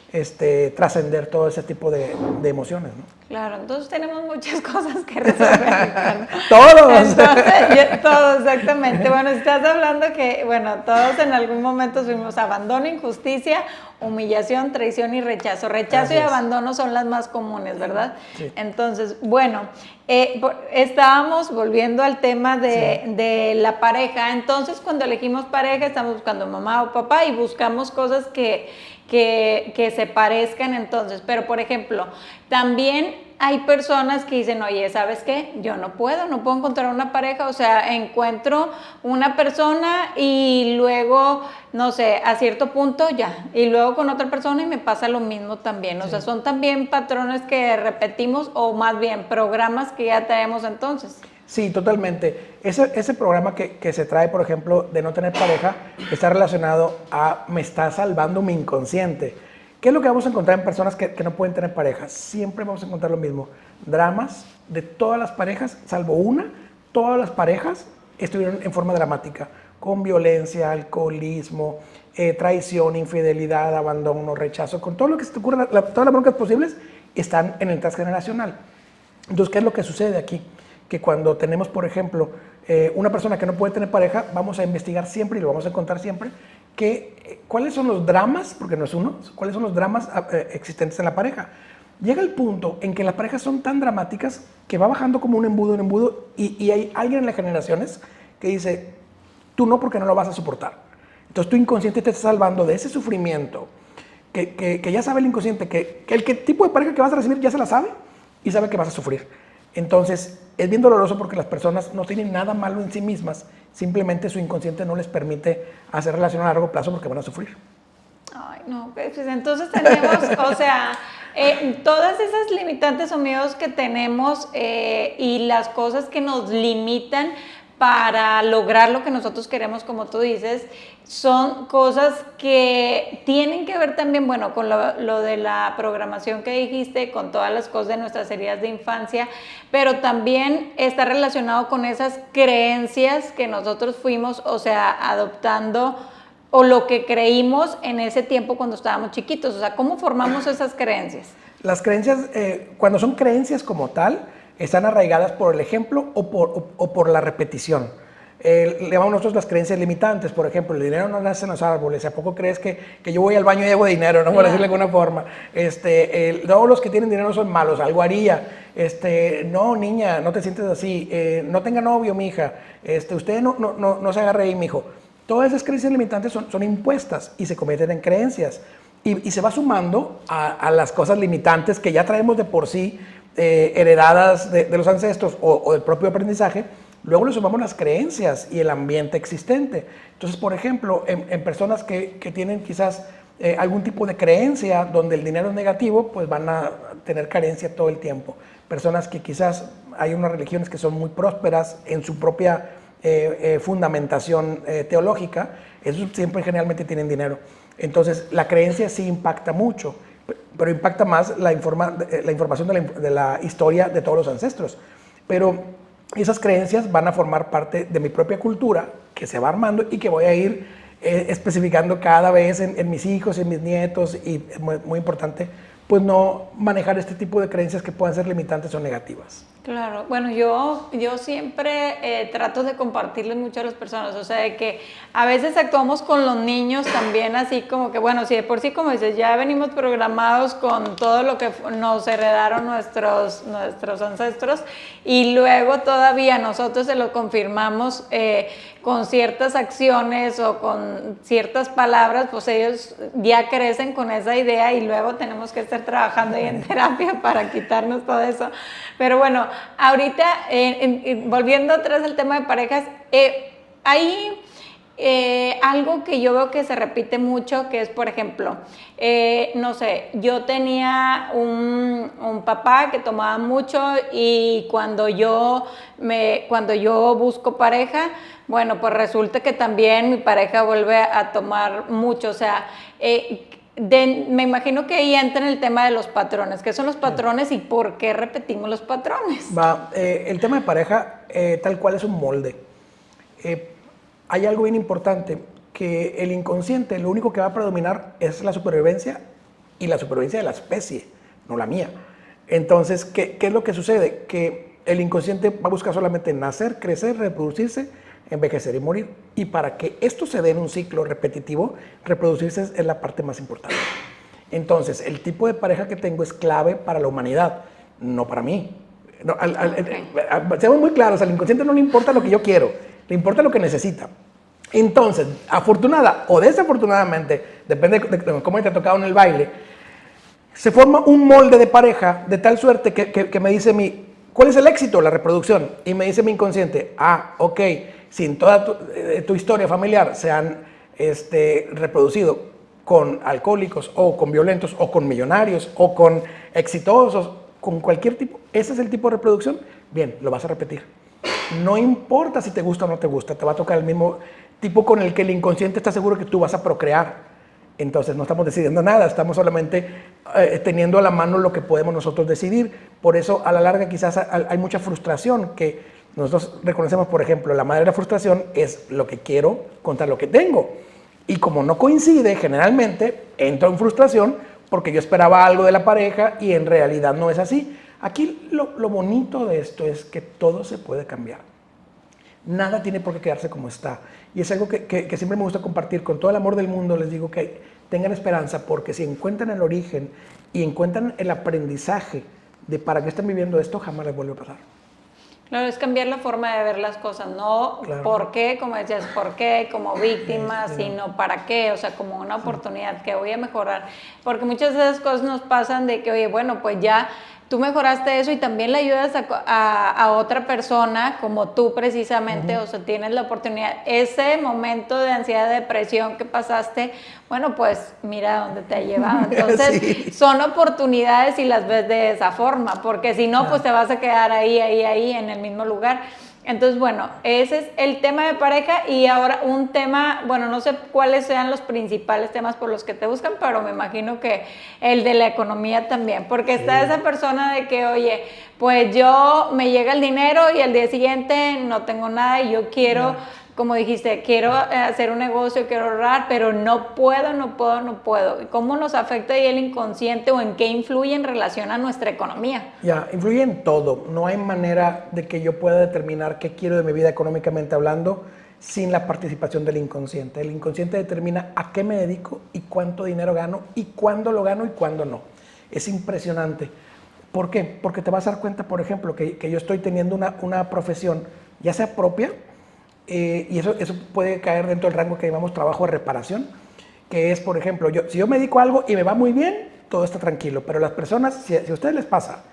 S2: trascender todo ese tipo de emociones, ¿no?
S1: Claro, entonces tenemos muchas cosas que resolver.
S2: Todos.
S1: Entonces, todos, exactamente. Bueno, estás hablando que, bueno, todos en algún momento fuimos abandono, injusticia, humillación, traición y rechazo. Rechazo y abandono son las más comunes, ¿verdad? Sí. Entonces, bueno, estábamos volviendo al tema de la pareja. Entonces, cuando elegimos pareja, estamos buscando mamá o papá y buscamos cosas que se parezcan entonces, pero por ejemplo, también hay personas que dicen, oye, ¿sabes qué? Yo no puedo encontrar una pareja, o sea, encuentro una persona y luego, no sé, a cierto punto ya, y luego con otra persona y me pasa lo mismo también, o sea, son también patrones que repetimos o más bien programas que ya traemos entonces.
S2: Sí, totalmente. Ese programa que se trae, por ejemplo, de no tener pareja, está relacionado a me está salvando mi inconsciente. ¿Qué es lo que vamos a encontrar en personas que no pueden tener pareja? Siempre vamos a encontrar lo mismo. Dramas de todas las parejas, salvo una, todas las parejas estuvieron en forma dramática, con violencia, alcoholismo, traición, infidelidad, abandono, rechazo, con todo lo que se te ocurra, todas las broncas posibles están en el transgeneracional. Entonces, ¿qué es lo que sucede aquí? Que cuando tenemos, por ejemplo, una persona que no puede tener pareja, vamos a investigar siempre y lo vamos a encontrar siempre, cuáles son los dramas, porque no es uno, cuáles son los dramas existentes en la pareja. Llega el punto en que las parejas son tan dramáticas que va bajando como un embudo, y hay alguien en las generaciones que dice, tú no, porque no lo vas a soportar. Entonces tu inconsciente te está salvando de ese sufrimiento, que ya sabe el inconsciente, que el tipo de pareja que vas a recibir ya se la sabe y sabe que vas a sufrir. Entonces, es bien doloroso porque las personas no tienen nada malo en sí mismas, simplemente su inconsciente no les permite hacer relación a largo plazo porque van a sufrir.
S1: Ay, no, pues entonces tenemos, o sea, todas esas limitantes o miedos que tenemos y las cosas que nos limitan para lograr lo que nosotros queremos, como tú dices, son cosas que tienen que ver también, bueno, con lo de la programación que dijiste, con todas las cosas de nuestras heridas de infancia, pero también está relacionado con esas creencias que nosotros fuimos, o sea, adoptando o lo que creímos en ese tiempo cuando estábamos chiquitos, o sea, ¿cómo formamos esas creencias?
S2: Las creencias, cuando son creencias como tal, están arraigadas por el ejemplo o por la repetición. Le llamamos nosotros las creencias limitantes. Por ejemplo, el dinero no nace en los árboles. ¿A poco crees que yo voy al baño y llevo dinero? No, por decirlo de alguna forma. No, los que tienen dinero son malos, algo haría. No, niña, no te sientes así. No tenga novio, mija. Usted no se agarre ahí, mijo. Todas esas creencias limitantes son impuestas y se convierten en creencias. Y se va sumando a las cosas limitantes que ya traemos de por sí, heredadas de los ancestros o del propio aprendizaje. Luego le sumamos las creencias y el ambiente existente. Entonces, por ejemplo, en personas que tienen quizás algún tipo de creencia donde el dinero es negativo, pues van a tener carencia todo el tiempo. Personas que quizás hay unas religiones que son muy prósperas en su propia fundamentación teológica, esos siempre generalmente tienen dinero. Entonces, la creencia sí impacta mucho, pero impacta más la información de la historia de todos los ancestros. Pero esas creencias van a formar parte de mi propia cultura, que se va armando y que voy a ir especificando cada vez en mis hijos, en mis nietos, y es muy importante pues no manejar este tipo de creencias que puedan ser limitantes o negativas.
S1: Claro, bueno, yo siempre trato de compartirles mucho a las personas, o sea, de que a veces actuamos con los niños también así como que, bueno, si de por sí, como dices, ya venimos programados con todo lo que nos heredaron nuestros ancestros y luego todavía nosotros se lo confirmamos con ciertas acciones o con ciertas palabras, pues ellos ya crecen con esa idea y luego tenemos que estar trabajando ahí en terapia para quitarnos todo eso. Pero bueno, ahorita, volviendo atrás al tema de parejas, hay algo que yo veo que se repite mucho, que es, por ejemplo, no sé, yo tenía un papá que tomaba mucho y cuando yo busco pareja, bueno, pues resulta que también mi pareja vuelve a tomar mucho, o sea, me imagino que ahí entra en el tema de los patrones. ¿Qué son los patrones y por qué repetimos los patrones?
S2: El tema de pareja tal cual es un molde. Hay algo bien importante, que el inconsciente lo único que va a predominar es la supervivencia y la supervivencia de la especie, no la mía. Entonces, ¿qué es lo que sucede? Que el inconsciente va a buscar solamente nacer, crecer, reproducirse, envejecer y morir. Y para que esto se dé en un ciclo repetitivo, reproducirse es la parte más importante. Entonces, el tipo de pareja que tengo es clave para la humanidad, no para mí. No, seamos muy claros, al inconsciente no le importa lo que yo quiero, le importa lo que necesita. Entonces, afortunada o desafortunadamente, depende de cómo te ha tocado en el baile, se forma un molde de pareja de tal suerte que me dice ¿cuál es el éxito? La reproducción. Y me dice mi inconsciente, ok, si en toda tu historia familiar se han reproducido con alcohólicos o con violentos o con millonarios o con exitosos, con cualquier tipo, ese es el tipo de reproducción, bien, lo vas a repetir. No importa si te gusta o no te gusta, te va a tocar el mismo tipo con el que el inconsciente está seguro que tú vas a procrear. Entonces no estamos decidiendo nada, estamos solamente teniendo a la mano lo que podemos nosotros decidir. Por eso a la larga quizás hay mucha frustración que nosotros reconocemos, por ejemplo, la madre de la frustración es lo que quiero contra lo que tengo. Y como no coincide, generalmente entro en frustración porque yo esperaba algo de la pareja y en realidad no es así. Aquí lo bonito de esto es que todo se puede cambiar. Nada tiene por qué quedarse como está. Y es algo que siempre me gusta compartir. Con todo el amor del mundo les digo que tengan esperanza, porque si encuentran el origen y encuentran el aprendizaje de para qué están viviendo esto, jamás les vuelve a pasar.
S1: Claro, es cambiar la forma de ver las cosas, no claro. ¿Por qué? Como decías, ¿por qué? Como víctima, sino ¿para qué? O sea, como una oportunidad que voy a mejorar. Porque muchas de esas cosas nos pasan de que, oye, bueno, pues ya tú mejoraste eso y también le ayudas a otra persona como tú precisamente, o sea, tienes la oportunidad, ese momento de ansiedad, de depresión que pasaste, bueno, pues mira dónde te ha llevado. Entonces, son oportunidades y las ves de esa forma, porque si no, pues te vas a quedar ahí, en el mismo lugar. Entonces, bueno, ese es el tema de pareja y ahora un tema, bueno, no sé cuáles sean los principales temas por los que te buscan, pero me imagino que el de la economía también, porque está esa persona de que, oye, pues yo me llega el dinero y al día siguiente no tengo nada y yo quiero como dijiste, quiero hacer un negocio, quiero ahorrar, pero no puedo. ¿Cómo nos afecta ahí el inconsciente o en qué influye en relación a nuestra economía?
S2: Ya, influye en todo. No hay manera de que yo pueda determinar qué quiero de mi vida económicamente hablando sin la participación del inconsciente. El inconsciente determina a qué me dedico y cuánto dinero gano y cuándo lo gano y cuándo no. Es impresionante. ¿Por qué? Porque te vas a dar cuenta, por ejemplo, que yo estoy teniendo una profesión, ya sea propia, y eso puede caer dentro del rango que llamamos trabajo de reparación, que es, por ejemplo, si yo me dedico a algo y me va muy bien, todo está tranquilo, pero las personas, si a ustedes les pasa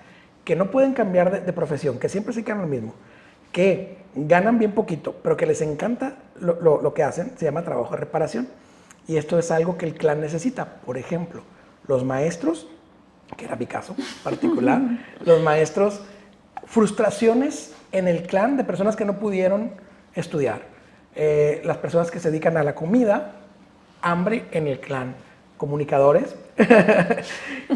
S2: que no pueden cambiar de profesión, que siempre se quedan lo mismo, que ganan bien poquito, pero que les encanta lo que hacen, se llama trabajo de reparación. Y esto es algo que el clan necesita. Por ejemplo, los maestros, que era mi caso particular, los maestros, frustraciones en el clan de personas que no pudieron estudiar, las personas que se dedican a la comida, hambre en el clan, comunicadores,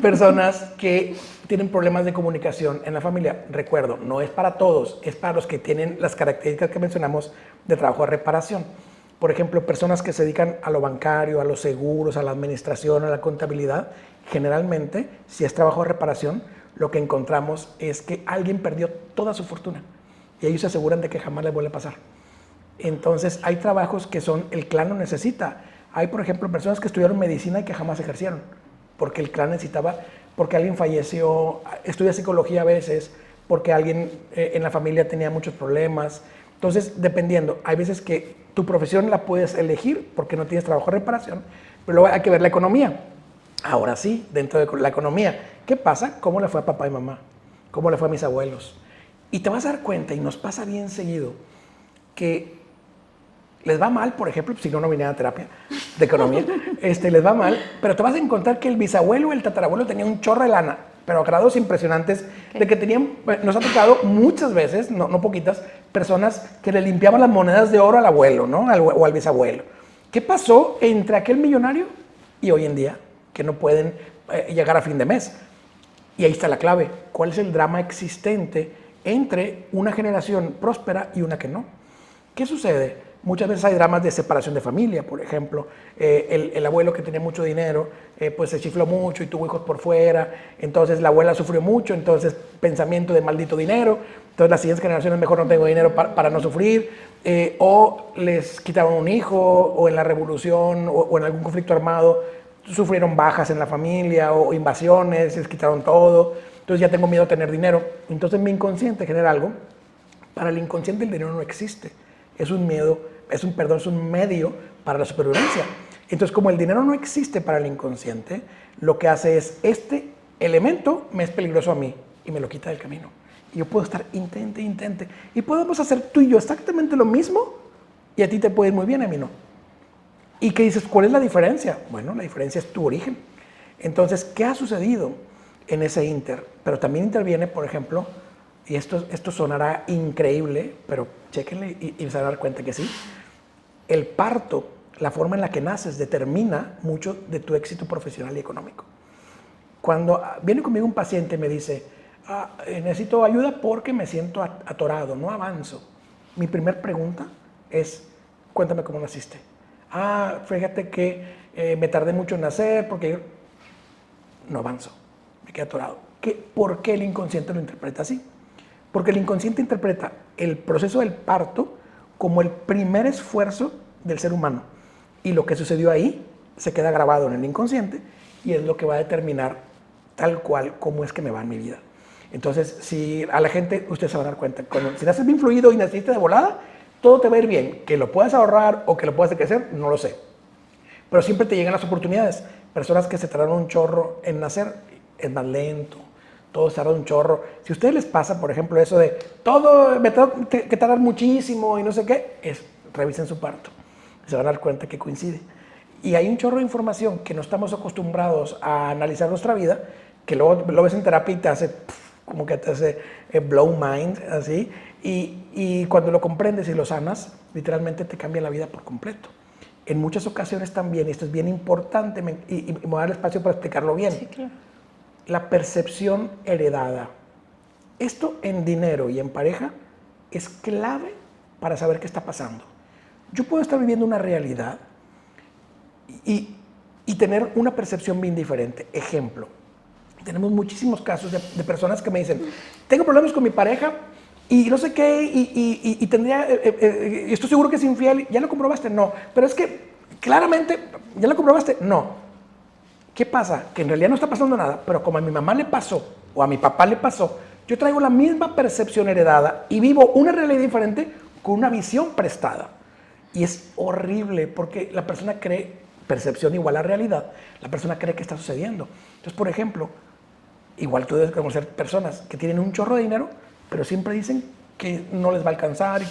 S2: personas que tienen problemas de comunicación en la familia. Recuerdo, no es para todos, es para los que tienen las características que mencionamos de trabajo de reparación. Por ejemplo, personas que se dedican a lo bancario, a los seguros, a la administración, a la contabilidad. Generalmente, si es trabajo de reparación, lo que encontramos es que alguien perdió toda su fortuna y ellos se aseguran de que jamás les vuelve a pasar. Entonces, hay trabajos que el clan lo necesita. Hay, por ejemplo, personas que estudiaron medicina y que jamás ejercieron, porque el clan necesitaba, porque alguien falleció, estudia psicología a veces, porque alguien en la familia tenía muchos problemas. Entonces, dependiendo, hay veces que tu profesión la puedes elegir porque no tienes trabajo de reparación, pero luego hay que ver la economía. Ahora sí, dentro de la economía, ¿qué pasa? ¿Cómo le fue a papá y mamá? ¿Cómo le fue a mis abuelos? Y te vas a dar cuenta, y nos pasa bien seguido, que les va mal, por ejemplo, si no viniera a terapia de economía, les va mal, pero te vas a encontrar que el bisabuelo o el tatarabuelo tenía un chorro de lana, pero a grados impresionantes, de que tenían, nos ha tocado muchas veces, no poquitas, personas que le limpiaban las monedas de oro al abuelo, ¿no? O al bisabuelo. ¿Qué pasó entre aquel millonario y hoy en día? Que no pueden llegar a fin de mes. Y ahí está la clave. ¿Cuál es el drama existente entre una generación próspera y una que no? ¿Qué sucede? Muchas veces hay dramas de separación de familia, por ejemplo. El abuelo que tenía mucho dinero, pues se chifló mucho y tuvo hijos por fuera. Entonces la abuela sufrió mucho, entonces pensamiento de maldito dinero. Entonces las siguientes generaciones mejor no tengo dinero para no sufrir. O les quitaron un hijo, o en la revolución, o en algún conflicto armado, sufrieron bajas en la familia, o invasiones, les quitaron todo. Entonces ya tengo miedo a tener dinero. Entonces mi inconsciente genera algo. Para el inconsciente el dinero no existe. Es un medio para la supervivencia. Entonces, como el dinero no existe para el inconsciente, lo que hace es, este elemento me es peligroso a mí y me lo quita del camino. Y yo puedo estar intente. Y podemos hacer tú y yo exactamente lo mismo y a ti te puede ir muy bien, a mí no. ¿Y qué dices? ¿Cuál es la diferencia? Bueno, la diferencia es tu origen. Entonces, ¿qué ha sucedido en ese inter? Pero también interviene, por ejemplo, y esto sonará increíble, pero chéquenle y se van a dar cuenta que sí. El parto, la forma en la que naces, determina mucho de tu éxito profesional y económico. Cuando viene conmigo un paciente y me dice, necesito ayuda porque me siento atorado, no avanzo. Mi primer pregunta es, cuéntame cómo naciste. Fíjate que me tardé mucho en nacer porque no avanzo, me quedé atorado. ¿Por qué el inconsciente lo interpreta así? Porque el inconsciente interpreta el proceso del parto como el primer esfuerzo del ser humano. Y lo que sucedió ahí se queda grabado en el inconsciente y es lo que va a determinar tal cual cómo es que me va en mi vida. Entonces, si a la gente, usted se va a dar cuenta, si naces bien fluido y naciste de volada, todo te va a ir bien. Que lo puedas ahorrar o que lo puedas crecer, no lo sé. Pero siempre te llegan las oportunidades. Personas que se tardaron un chorro en nacer, es más lento. Todo tarda un chorro. Si a ustedes les pasa, por ejemplo, eso de todo me tengo que tardar muchísimo y no sé qué, revisen su parto. Se van a dar cuenta que coincide. Y hay un chorro de información que no estamos acostumbrados a analizar nuestra vida, que luego lo ves en terapia y te hace, como que te hace blow mind, así. Y cuando lo comprendes y lo sanas, literalmente te cambia la vida por completo. En muchas ocasiones también, y esto es bien importante, y me voy a dar espacio para explicarlo bien.
S1: Sí, claro.
S2: La percepción heredada. Esto en dinero y en pareja es clave para saber qué está pasando. Yo puedo estar viviendo una realidad y tener una percepción bien diferente. Ejemplo, tenemos muchísimos casos de personas que me dicen, tengo problemas con mi pareja y no sé qué, y tendría, estoy seguro que es infiel. ¿Ya lo comprobaste? No. Pero es que claramente, ¿ya lo comprobaste? No. ¿Qué pasa? Que en realidad no está pasando nada, pero como a mi mamá le pasó o a mi papá le pasó, yo traigo la misma percepción heredada y vivo una realidad diferente con una visión prestada. Y es horrible porque la persona cree, percepción igual a realidad, la persona cree que está sucediendo. Entonces, por ejemplo, igual tú debes conocer personas que tienen un chorro de dinero, pero siempre dicen que no les va a alcanzar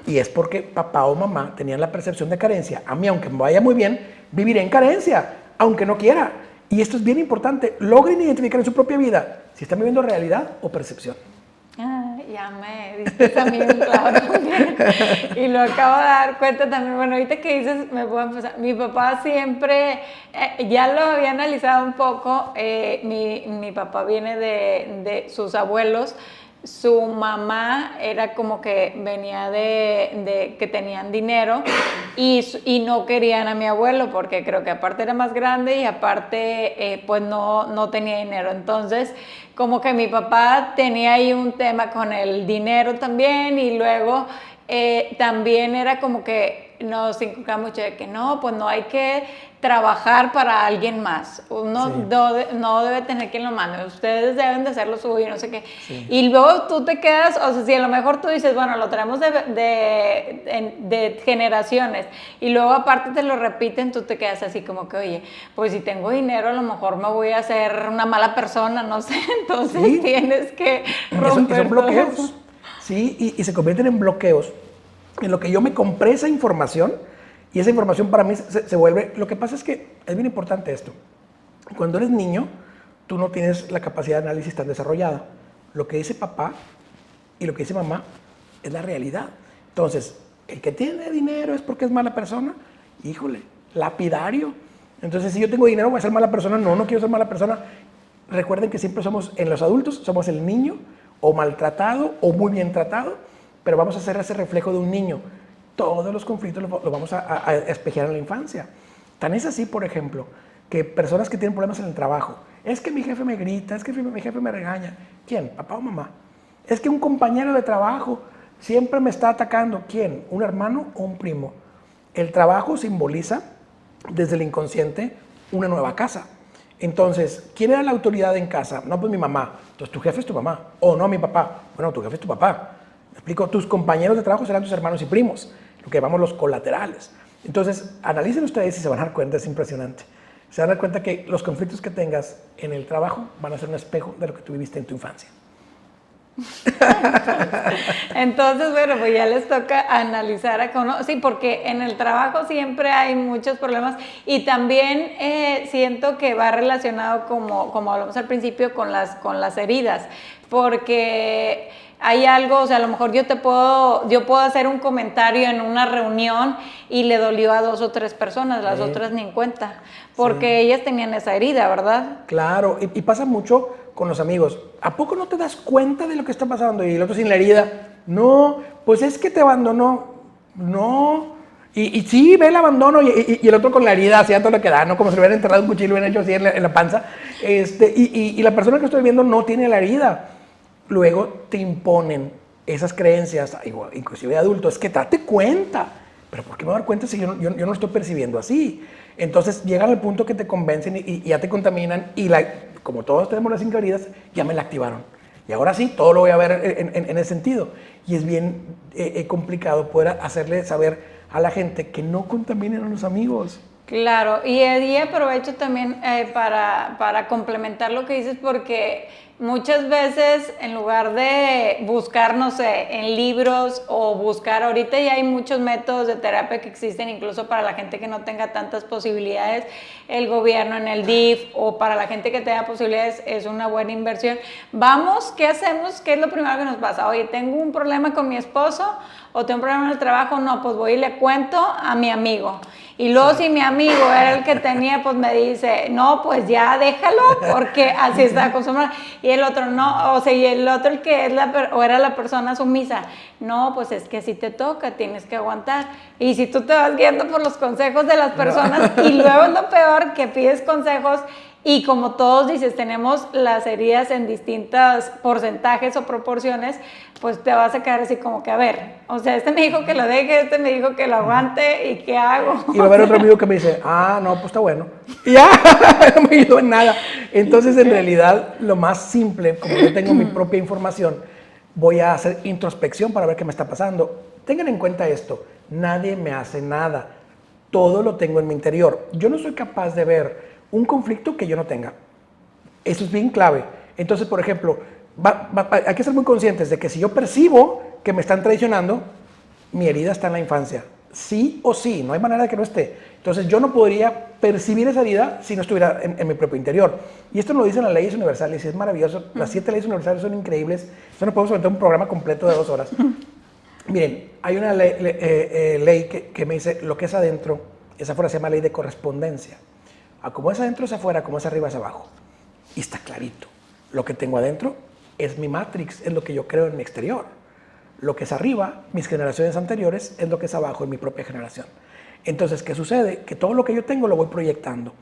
S2: y es porque papá o mamá tenían la percepción de carencia. A mí, aunque me vaya muy bien, viviré en carencia, aunque no quiera. Y esto es bien importante. Logren identificar en su propia vida si están viviendo realidad o percepción.
S1: Ah, ya me diste también claro también. Y lo acabo de dar cuenta también. Bueno, ahorita que dices, me puedo empezar. Mi papá siempre, ya lo había analizado un poco. Mi papá viene de sus abuelos. Su mamá era como que venía de que tenían dinero y no querían a mi abuelo porque creo que aparte era más grande y aparte pues no tenía dinero. Entonces como que mi papá tenía ahí un tema con el dinero también y luego también era como que nos inculcaba mucho de que no, pues no hay que trabajar para alguien más. Uno no debe tener quien lo mande. Ustedes deben de hacer lo suyo, no sé qué. Sí. Y luego tú te quedas, o sea, si a lo mejor tú dices, bueno, lo traemos de generaciones y luego aparte te lo repiten, tú te quedas así como que, oye, pues si tengo dinero a lo mejor me voy a hacer una mala persona, no sé. Entonces tienes que romper
S2: son bloqueos. Eso. Sí, y se convierten en bloqueos en lo que yo me compré esa información y esa información para mí se vuelve... Lo que pasa es que es bien importante esto. Cuando eres niño, tú no tienes la capacidad de análisis tan desarrollada. Lo que dice papá y lo que dice mamá es la realidad. Entonces, el que tiene dinero es porque es mala persona. Híjole, lapidario. Entonces, si yo tengo dinero, ¿voy a ser mala persona? No, no quiero ser mala persona. Recuerden que siempre somos, en los adultos, somos el niño o maltratado o muy bien tratado, pero vamos a hacer ese reflejo de un niño. Todos los conflictos los vamos a espejear en la infancia. Tan es así, por ejemplo, que personas que tienen problemas en el trabajo, es que mi jefe me grita, es que mi jefe me regaña. ¿Quién? ¿Papá o mamá? Es que un compañero de trabajo siempre me está atacando. ¿Quién? ¿Un hermano o un primo? El trabajo simboliza, desde el inconsciente, una nueva casa. Entonces, ¿quién era la autoridad en casa? No, pues mi mamá. Entonces, tu jefe es tu mamá. O no, mi papá. Bueno, tu jefe es tu papá. ¿Me explico? Tus compañeros de trabajo serán tus hermanos y primos, lo que llamamos los colaterales. Entonces, analicen ustedes y se van a dar cuenta, es impresionante. Se van a dar cuenta que los conflictos que tengas en el trabajo van a ser un espejo de lo que tú viviste en tu infancia.
S1: Entonces, bueno, pues ya les toca analizar, sí, porque en el trabajo siempre hay muchos problemas y también siento que va relacionado, como hablamos al principio, con las heridas, porque hay algo, o sea, a lo mejor yo puedo hacer un comentario en una reunión y le dolió a 2 o 3 personas, las otras ni en cuenta, porque ellas tenían esa herida, ¿verdad?
S2: Claro, y pasa mucho con los amigos. ¿A poco no te das cuenta de lo que está pasando? Y el otro sin la herida. No, pues es que te abandonó. No. Y sí, ve el abandono y el otro con la herida, hacía todo lo que da, ¿no? Como si le hubieran enterrado un cuchillo y lo hubieran hecho así en la panza. Y la persona que estoy viendo no tiene la herida. Luego te imponen esas creencias, inclusive de adulto, es que date cuenta. Pero ¿por qué me voy a dar cuenta si yo no lo estoy percibiendo así? Entonces llegan al punto que te convencen y ya te contaminan y como todos tenemos las 5 heridas, ya me la activaron. Y ahora sí, todo lo voy a ver en ese sentido. Y es bien complicado poder hacerle saber a la gente que no contaminen a los amigos.
S1: Claro, y aprovecho también para complementar lo que dices, porque muchas veces en lugar de buscar, no sé, en libros o buscar, ahorita ya hay muchos métodos de terapia que existen incluso para la gente que no tenga tantas posibilidades, el gobierno en el DIF o para la gente que tenga posibilidades es una buena inversión. Vamos, ¿qué hacemos? ¿Qué es lo primero que nos pasa? Oye, tengo un problema con mi esposo o tengo un problema en el trabajo, no, pues voy y le cuento a mi amigo. Y luego si mi amigo era el que tenía, pues me dice, no, pues ya déjalo, porque así está acostumbrado. Y el otro, no, o sea, y el otro el que es o era la persona sumisa, no, pues es que si te toca, tienes que aguantar. Y si tú te vas guiando por los consejos de las personas y luego es lo peor, que pides consejos y como todos dices, tenemos las heridas en distintos porcentajes o proporciones, pues te vas a quedar así como que, a ver, o sea, este me dijo que lo deje, este me dijo que lo aguante, ¿y qué hago?
S2: Y va a haber otro amigo que me dice, no, pues está bueno. Y ya, no me ayudó en nada. Entonces, en realidad, lo más simple, como yo tengo mi propia información, voy a hacer introspección para ver qué me está pasando. Tengan en cuenta esto, nadie me hace nada. Todo lo tengo en mi interior. Yo no soy capaz de ver un conflicto que yo no tenga. Eso es bien clave. Entonces, por ejemplo, hay que ser muy conscientes de que si yo percibo que me están traicionando, mi herida está en la infancia. Sí o sí, no hay manera de que no esté. Entonces, yo no podría percibir esa herida si no estuviera en mi propio interior. Y esto lo dicen las leyes universales y es maravilloso. Las 7 leyes universales son increíbles. Eso no podemos aventar un programa completo de 2 horas. Miren, hay una ley que me dice lo que es adentro, esa fuera se llama ley de correspondencia. Como es adentro es afuera, como es arriba es abajo. Y está clarito. Lo que tengo adentro es mi matrix, es lo que yo creo en mi exterior. Lo que es arriba, mis generaciones anteriores, es lo que es abajo en mi propia generación. Entonces, ¿qué sucede? Que todo lo que yo tengo lo voy proyectando.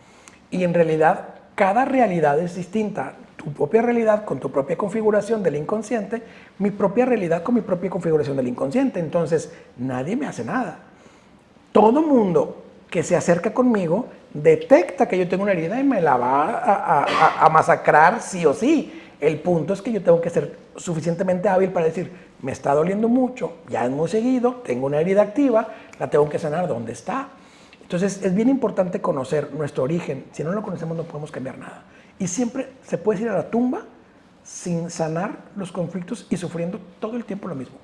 S2: Y en realidad, cada realidad es distinta. Tu propia realidad con tu propia configuración del inconsciente, mi propia realidad con mi propia configuración del inconsciente. Entonces, nadie me hace nada. Todo mundo que se acerca conmigo detecta que yo tengo una herida y me la va a masacrar sí o sí. El punto es que yo tengo que ser suficientemente hábil para decir, me está doliendo mucho, ya es muy seguido, tengo una herida activa, la tengo que sanar, ¿dónde está? Entonces es bien importante conocer nuestro origen. Si no lo conocemos no podemos cambiar nada. Y siempre se puede ir a la tumba sin sanar los conflictos y sufriendo todo el tiempo lo mismo.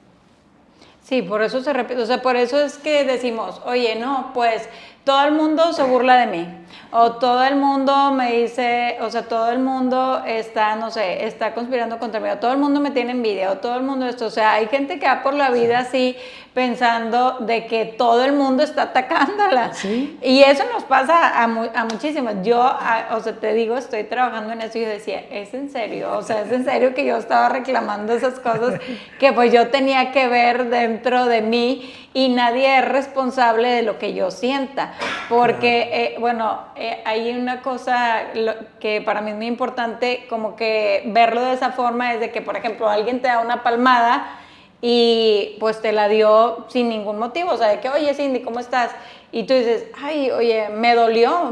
S1: Sí, por eso se repite, o sea, por eso es que decimos, oye, no, pues todo el mundo se burla de mí, o todo el mundo me dice, o sea, todo el mundo está, no sé, está conspirando contra mí, o todo el mundo me tiene envidia, o todo el mundo esto, o sea, hay gente que va por la vida así pensando de que todo el mundo está atacándola.
S2: ¿Sí?
S1: Y eso nos pasa a muchísimas. Yo, o sea, te digo, estoy trabajando en eso y yo decía, ¿es en serio? O sea, ¿es en serio que yo estaba reclamando esas cosas que pues yo tenía que ver dentro de mí y nadie es responsable de lo que yo sienta? Porque, bueno, hay una cosa que para mí es muy importante, como que verlo de esa forma, es de que, por ejemplo, alguien te da una palmada y pues te la dio sin ningún motivo, o sea, de que, oye, Cindy, ¿cómo estás? Y tú dices, ay, oye, me dolió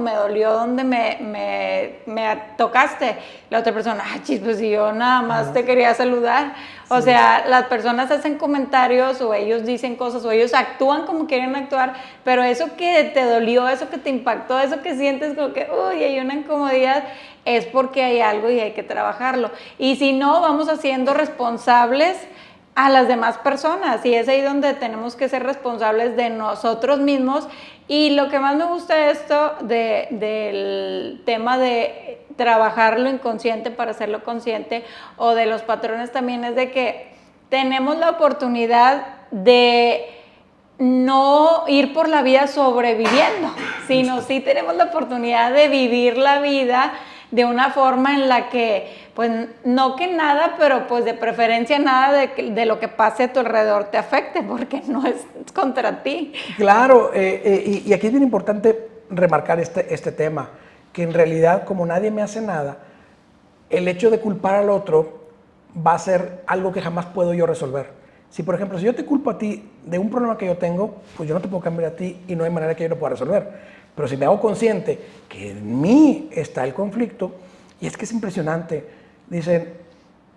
S1: donde me tocaste. La otra persona, ay, chis, pues si yo nada más te quería saludar. O sea, las personas hacen comentarios o ellos dicen cosas o ellos actúan como quieren actuar, pero eso que te dolió, eso que te impactó, eso que sientes como que, uy, hay una incomodidad, es porque hay algo y hay que trabajarlo. Y si no, vamos haciendo responsables a las demás personas y es ahí donde tenemos que ser responsables de nosotros mismos. Y lo que más me gusta de esto, del tema de trabajar lo inconsciente para hacerlo consciente o de los patrones también, es de que tenemos la oportunidad de no ir por la vida sobreviviendo, sino sí tenemos la oportunidad de vivir la vida de una forma en la que, pues, no que nada, pero pues de preferencia nada de lo que pase a tu alrededor te afecte, porque no es contra ti.
S2: Claro, y aquí es bien importante remarcar este tema, que en realidad como nadie me hace nada, el hecho de culpar al otro va a ser algo que jamás puedo yo resolver. Si, por ejemplo, si yo te culpo a ti de un problema que yo tengo, pues yo no te puedo cambiar a ti y no hay manera que yo lo pueda resolver. Pero si me hago consciente que en mí está el conflicto, y es que es impresionante, dicen,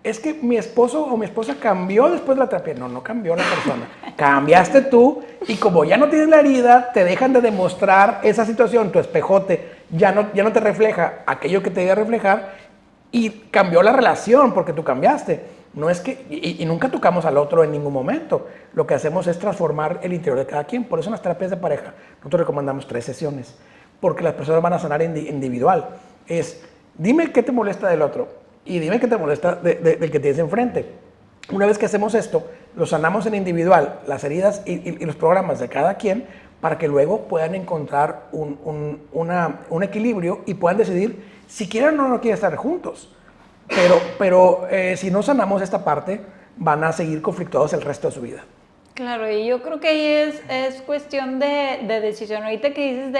S2: es que mi esposo o mi esposa cambió después de la terapia. No, no cambió la persona, cambiaste tú, y como ya no tienes la herida, te dejan de demostrar esa situación, tu espejote ya no te refleja aquello que te debe reflejar, y cambió la relación porque tú cambiaste. No es que, y nunca tocamos al otro en ningún momento. Lo que hacemos es transformar el interior de cada quien. Por eso en las terapias de pareja nosotros recomendamos 3 sesiones, porque las personas van a sanar individual. Es, dime qué te molesta del otro y dime qué te molesta del que tienes enfrente. Una vez que hacemos esto, lo sanamos en individual, las heridas y los programas de cada quien, para que luego puedan encontrar un equilibrio y puedan decidir si quieren o no quieren estar juntos. pero si no sanamos esta parte, van a seguir conflictuados el resto de su vida.
S1: Claro, y yo creo que ahí es cuestión de decisión. Ahorita que dices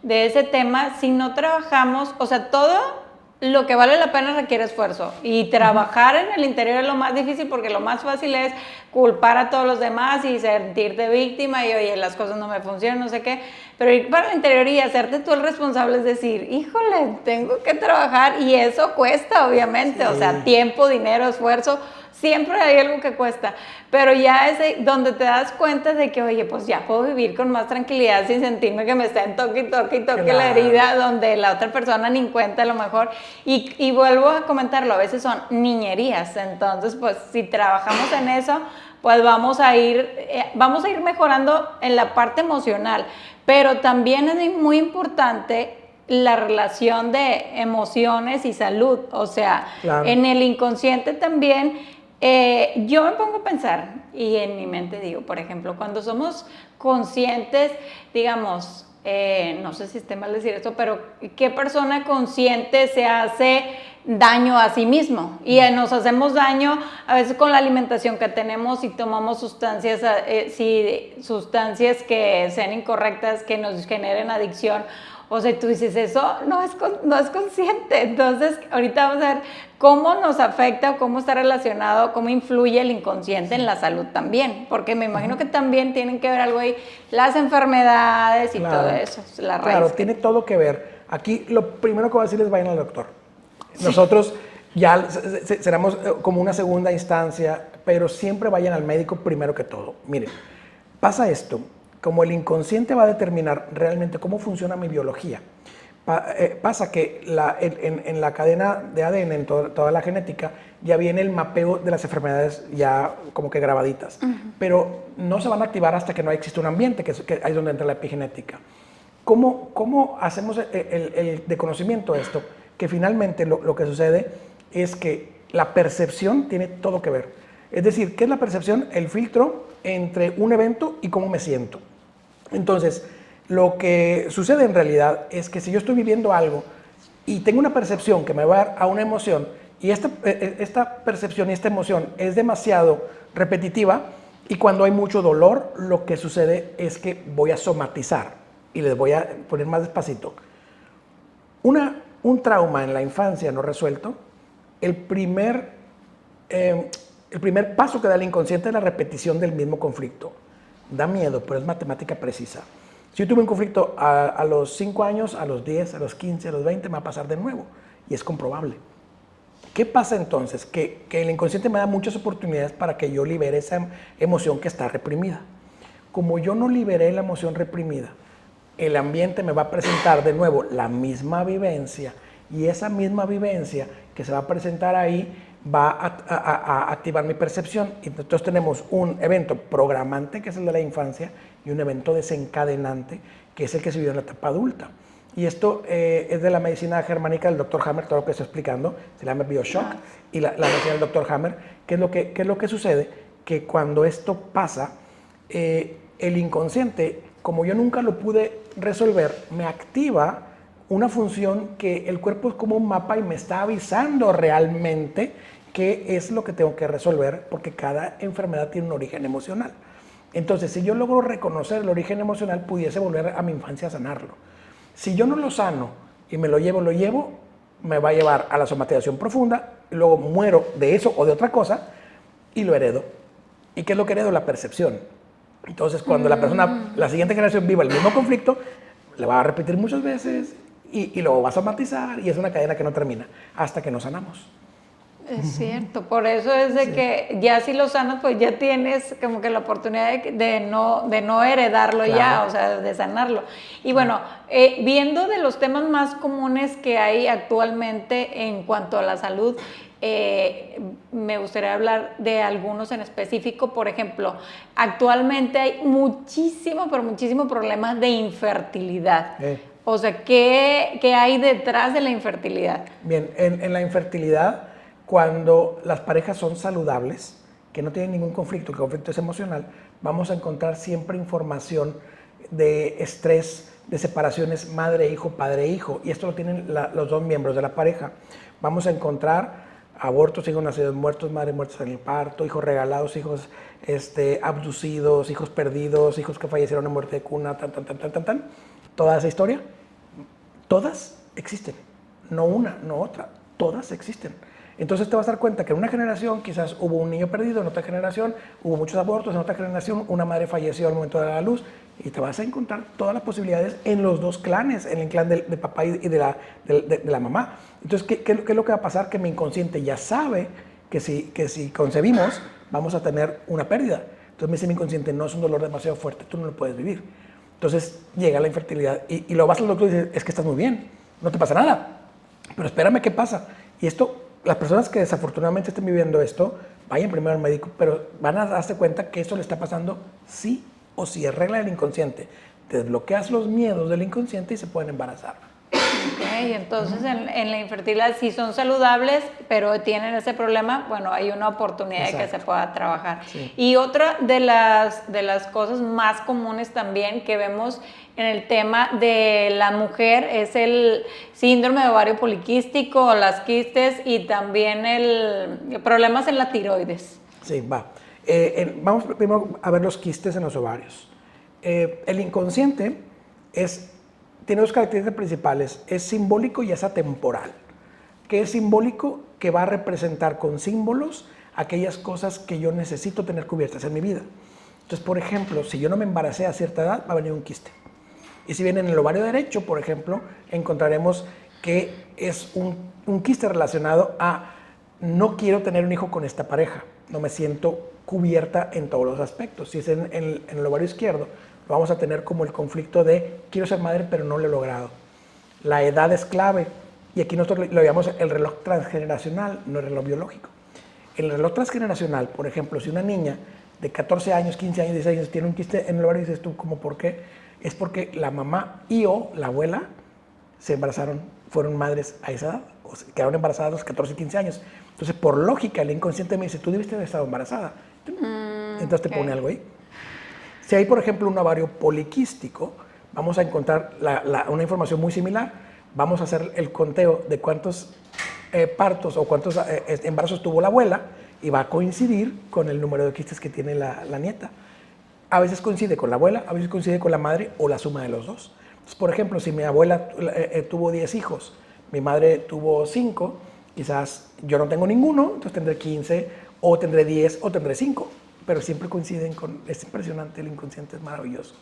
S1: de ese tema, si no trabajamos, o sea, todo lo que vale la pena requiere esfuerzo, y trabajar en el interior es lo más difícil, porque lo más fácil es culpar a todos los demás y sentirte víctima y oye, las cosas no me funcionan, no sé qué, pero ir para el interior y hacerte tú el responsable es decir, híjole, tengo que trabajar, y eso cuesta obviamente, sí. O sea, tiempo, dinero, esfuerzo, siempre hay algo que cuesta, pero ya es donde te das cuenta de que, oye, pues ya puedo vivir con más tranquilidad sin sentirme que me estén toque claro. La herida donde la otra persona ni cuenta a lo mejor. Y vuelvo a comentarlo, a veces son niñerías, entonces pues si trabajamos en eso, pues vamos a ir mejorando en la parte emocional, pero también es muy importante la relación de emociones y salud, o sea, claro. En el inconsciente también. Yo me pongo a pensar y en mi mente digo, por ejemplo, cuando somos conscientes, digamos, no sé si esté mal decir esto, pero ¿qué persona consciente se hace daño a sí mismo? Y nos hacemos daño a veces con la alimentación que tenemos y tomamos sustancias, sustancias que sean incorrectas, que nos generen adicción. O sea, tú dices, eso no es consciente. Entonces, ahorita vamos a ver cómo nos afecta, cómo está relacionado, cómo influye el inconsciente en la salud también. Porque me imagino que también tienen que ver algo ahí, las enfermedades y claro. Todo eso. La raíz.
S2: Claro, tiene todo que ver. Aquí lo primero que voy a decir es vayan al doctor. Sí. Nosotros ya seremos como una segunda instancia, pero siempre vayan al médico primero que todo. Miren, pasa esto. Como el inconsciente va a determinar realmente cómo funciona mi biología, pasa que en la cadena de ADN, en toda la genética, ya viene el mapeo de las enfermedades ya como que grabaditas, pero no se van a activar hasta que no existe un ambiente, que ahí es donde entra la epigenética. ¿Cómo hacemos el de conocimiento de esto? Que finalmente lo que sucede es que la percepción tiene todo que ver. Es decir, ¿qué es la percepción? El filtro entre un evento y cómo me siento. Entonces, lo que sucede en realidad es que si yo estoy viviendo algo y tengo una percepción que me va a dar a una emoción, y esta percepción y esta emoción es demasiado repetitiva, y cuando hay mucho dolor, lo que sucede es que voy a somatizar, y les voy a poner más despacito. Un trauma en la infancia no resuelto, el primer paso que da el inconsciente es la repetición del mismo conflicto. Da miedo, pero es matemática precisa. Si yo tuve un conflicto a los 5 años, a los 10, a los 15, a los 20, me va a pasar de nuevo. Y es comprobable. ¿Qué pasa entonces? Que el inconsciente me da muchas oportunidades para que yo libere esa emoción que está reprimida. Como yo no liberé la emoción reprimida, el ambiente me va a presentar de nuevo la misma vivencia, y esa misma vivencia que se va a presentar ahí va a activar mi percepción. Y entonces tenemos un evento programante, que es el de la infancia, y un evento desencadenante, que es el que se vive en la etapa adulta. Y esto es de la medicina germánica del Dr. Hammer, todo lo que estoy explicando, se llama Bioshock, y la medicina del Dr. Hammer. ¿Qué es lo que sucede? Que cuando esto pasa, el inconsciente, como yo nunca lo pude resolver, me activa una función que el cuerpo es como un mapa y me está avisando realmente qué es lo que tengo que resolver, porque cada enfermedad tiene un origen emocional. Entonces, si yo logro reconocer el origen emocional, pudiese volver a mi infancia a sanarlo. Si yo no lo sano y me lo llevo, me va a llevar a la somatización profunda, y luego muero de eso o de otra cosa y lo heredo. ¿Y qué es lo que heredo? La percepción. Entonces, cuando la siguiente generación viva el mismo conflicto, le va a repetir muchas veces y luego va a somatizar, y es una cadena que no termina hasta que nos sanamos.
S1: Es cierto, por eso es de que ya si lo sanas, pues ya tienes como que la oportunidad de no heredarlo ya, o sea, de sanarlo. Y bueno, viendo de los temas más comunes que hay actualmente en cuanto a la salud, me gustaría hablar de algunos en específico. Por ejemplo, actualmente hay muchísimo problemas de infertilidad. O sea, ¿qué hay detrás de la infertilidad?
S2: Bien, en la infertilidad, cuando las parejas son saludables, que no tienen ningún conflicto, que el conflicto es emocional, vamos a encontrar siempre información de estrés, de separaciones madre-hijo, padre-hijo, y esto lo tienen los dos miembros de la pareja. Vamos a encontrar abortos, hijos nacidos muertos, madres muertas en el parto, hijos regalados, hijos abducidos, hijos perdidos, hijos que fallecieron en muerte de cuna, toda esa historia, todas existen, no una, no otra, todas existen. Entonces te vas a dar cuenta que en una generación quizás hubo un niño perdido, en otra generación hubo muchos abortos, en otra generación una madre falleció al momento de dar a la luz, y te vas a encontrar todas las posibilidades en los dos clanes, en el clan de papá y de la mamá. Entonces, ¿qué es lo que va a pasar? Que mi inconsciente ya sabe que si concebimos vamos a tener una pérdida. Entonces me dice mi inconsciente, no es un dolor demasiado fuerte, tú no lo puedes vivir. Entonces llega la infertilidad y lo vas al doctor y dices, es que estás muy bien, no te pasa nada, pero espérame, ¿qué pasa? Y esto, las personas que desafortunadamente estén viviendo esto, vayan primero al médico, pero van a darse cuenta que esto le está pasando sí o sí, es regla del inconsciente. Desbloqueas los miedos del inconsciente y se pueden embarazar.
S1: Ok, entonces en la infertilidad sí son saludables, pero tienen ese problema, bueno, hay una oportunidad de que se pueda trabajar.
S2: Sí.
S1: Y otra de las cosas más comunes también que vemos en el tema de la mujer es el síndrome de ovario poliquístico, las quistes y también problemas en la tiroides.
S2: Sí, va. Vamos primero a ver los quistes en los ovarios. El inconsciente tiene dos características principales, es simbólico y es atemporal. ¿Qué es simbólico? Que va a representar con símbolos aquellas cosas que yo necesito tener cubiertas en mi vida. Entonces, por ejemplo, si yo no me embaracé a cierta edad, va a venir un quiste. Y si viene en el ovario derecho, por ejemplo, encontraremos que es un quiste relacionado a no quiero tener un hijo con esta pareja, no me siento cubierta en todos los aspectos. Si es en el ovario izquierdo, lo vamos a tener como el conflicto de quiero ser madre pero no lo he logrado. La edad es clave y aquí nosotros lo llamamos el reloj transgeneracional, no el reloj biológico. En el reloj transgeneracional, por ejemplo, si una niña de 14 años, 15 años, 16 años tiene un quiste en el ovario, dices tú, ¿cómo por qué? Es porque la mamá o la abuela se embarazaron, fueron madres a esa edad, o se quedaron embarazadas a los 14 y 15 años. Entonces, por lógica, el inconsciente me dice, tú debiste haber estado embarazada. Entonces te pone algo ahí. Si hay, por ejemplo, un ovario poliquístico, vamos a encontrar una información muy similar. Vamos a hacer el conteo de cuántos partos o cuántos embarazos tuvo la abuela y va a coincidir con el número de quistes que tiene la nieta. A veces coincide con la abuela, a veces coincide con la madre o la suma de los dos. Entonces, por ejemplo, si mi abuela tuvo 10 hijos, mi madre tuvo 5, quizás yo no tengo ninguno, entonces tendré 15, o tendré 10, o tendré 5. Pero siempre coinciden con... Es impresionante, el inconsciente es maravilloso.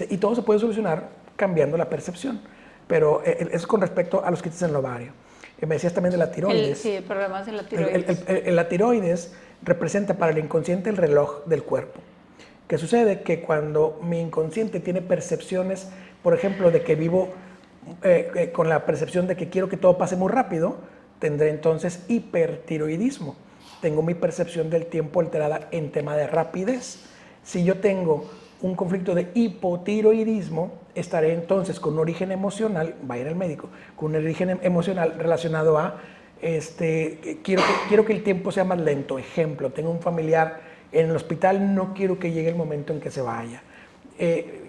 S2: Y todo se puede solucionar cambiando la percepción. Pero eso es con respecto a los quistes en el ovario. Me decías también de la tiroides.
S1: Sí, problemas en la tiroides.
S2: La tiroides representa para el inconsciente el reloj del cuerpo. ¿Qué sucede? Que cuando mi inconsciente tiene percepciones, por ejemplo, de que vivo con la percepción de que quiero que todo pase muy rápido, tendré entonces hipertiroidismo. Tengo mi percepción del tiempo alterada en tema de rapidez. Si yo tengo un conflicto de hipotiroidismo, estaré entonces con un origen emocional, vaya al médico, con un origen emocional relacionado a, quiero que el tiempo sea más lento. Ejemplo, tengo un familiar en el hospital, no quiero que llegue el momento en que se vaya.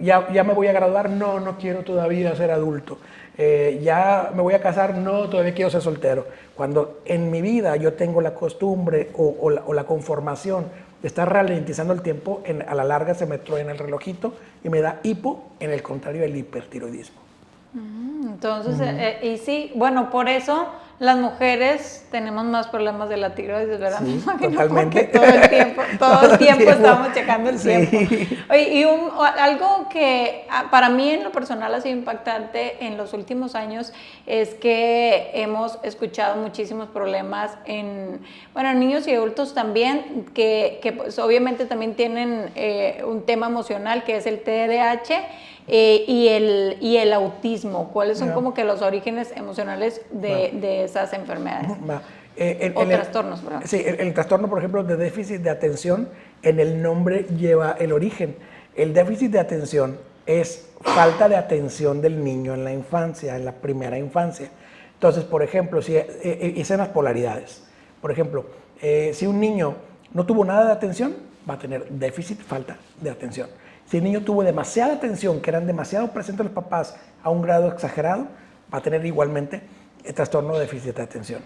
S2: Ya me voy a graduar, no quiero todavía ser adulto. Ya me voy a casar, no, todavía quiero ser soltero. Cuando en mi vida yo tengo la costumbre o la conformación de estar ralentizando el tiempo, a la larga se me truena el relojito y me da hipo, en el contrario el hipertiroidismo.
S1: Entonces, y sí, bueno, por eso las mujeres tenemos más problemas de la tiroides, ¿verdad?
S2: Sí,
S1: Me imagino,
S2: totalmente.
S1: porque todo el tiempo estamos checando el
S2: Sí.
S1: tiempo. Oye, y algo que para mí en lo personal ha sido impactante en los últimos años es que hemos escuchado muchísimos problemas en niños y adultos también, que pues obviamente también tienen un tema emocional que es el TDAH. Y el autismo, ¿cuáles son como que los orígenes emocionales de esas enfermedades? O trastornos, ¿verdad?
S2: Sí, el trastorno, por ejemplo, de déficit de atención, en el nombre lleva el origen. El déficit de atención es falta de atención del niño en la infancia, en la primera infancia. Entonces, por ejemplo, y son las polaridades. Por ejemplo, si un niño no tuvo nada de atención, va a tener déficit, falta de atención. Si el niño tuvo demasiada atención, que eran demasiado presentes los papás a un grado exagerado, va a tener igualmente el trastorno de déficit de atención.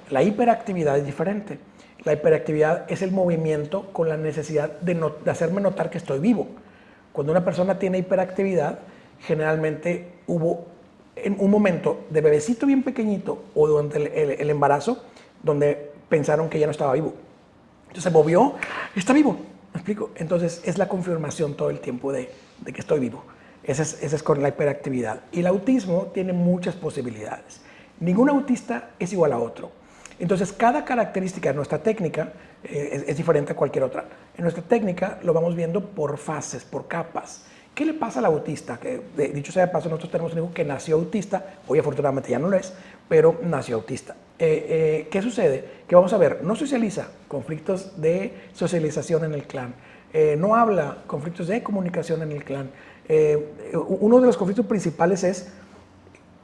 S2: La hiperactividad es diferente. La hiperactividad es el movimiento con la necesidad de hacerme notar que estoy vivo. Cuando una persona tiene hiperactividad, generalmente hubo en un momento de bebecito bien pequeñito o durante el embarazo donde pensaron que ya no estaba vivo. Entonces se movió, está vivo, ¿me explico? Entonces es la confirmación todo el tiempo de que estoy vivo. Esa es con la hiperactividad. Y el autismo tiene muchas posibilidades. Ningún autista es igual a otro. Entonces cada característica de nuestra técnica es diferente a cualquier otra. En nuestra técnica lo vamos viendo por fases, por capas. ¿Qué le pasa al autista? Que, dicho sea de paso, nosotros tenemos un hijo que nació autista, hoy afortunadamente ya no lo es, pero nació autista. ¿Qué sucede? Que vamos a ver, no socializa, conflictos de socialización en el clan, no habla, conflictos de comunicación en el clan. Uno de los conflictos principales es,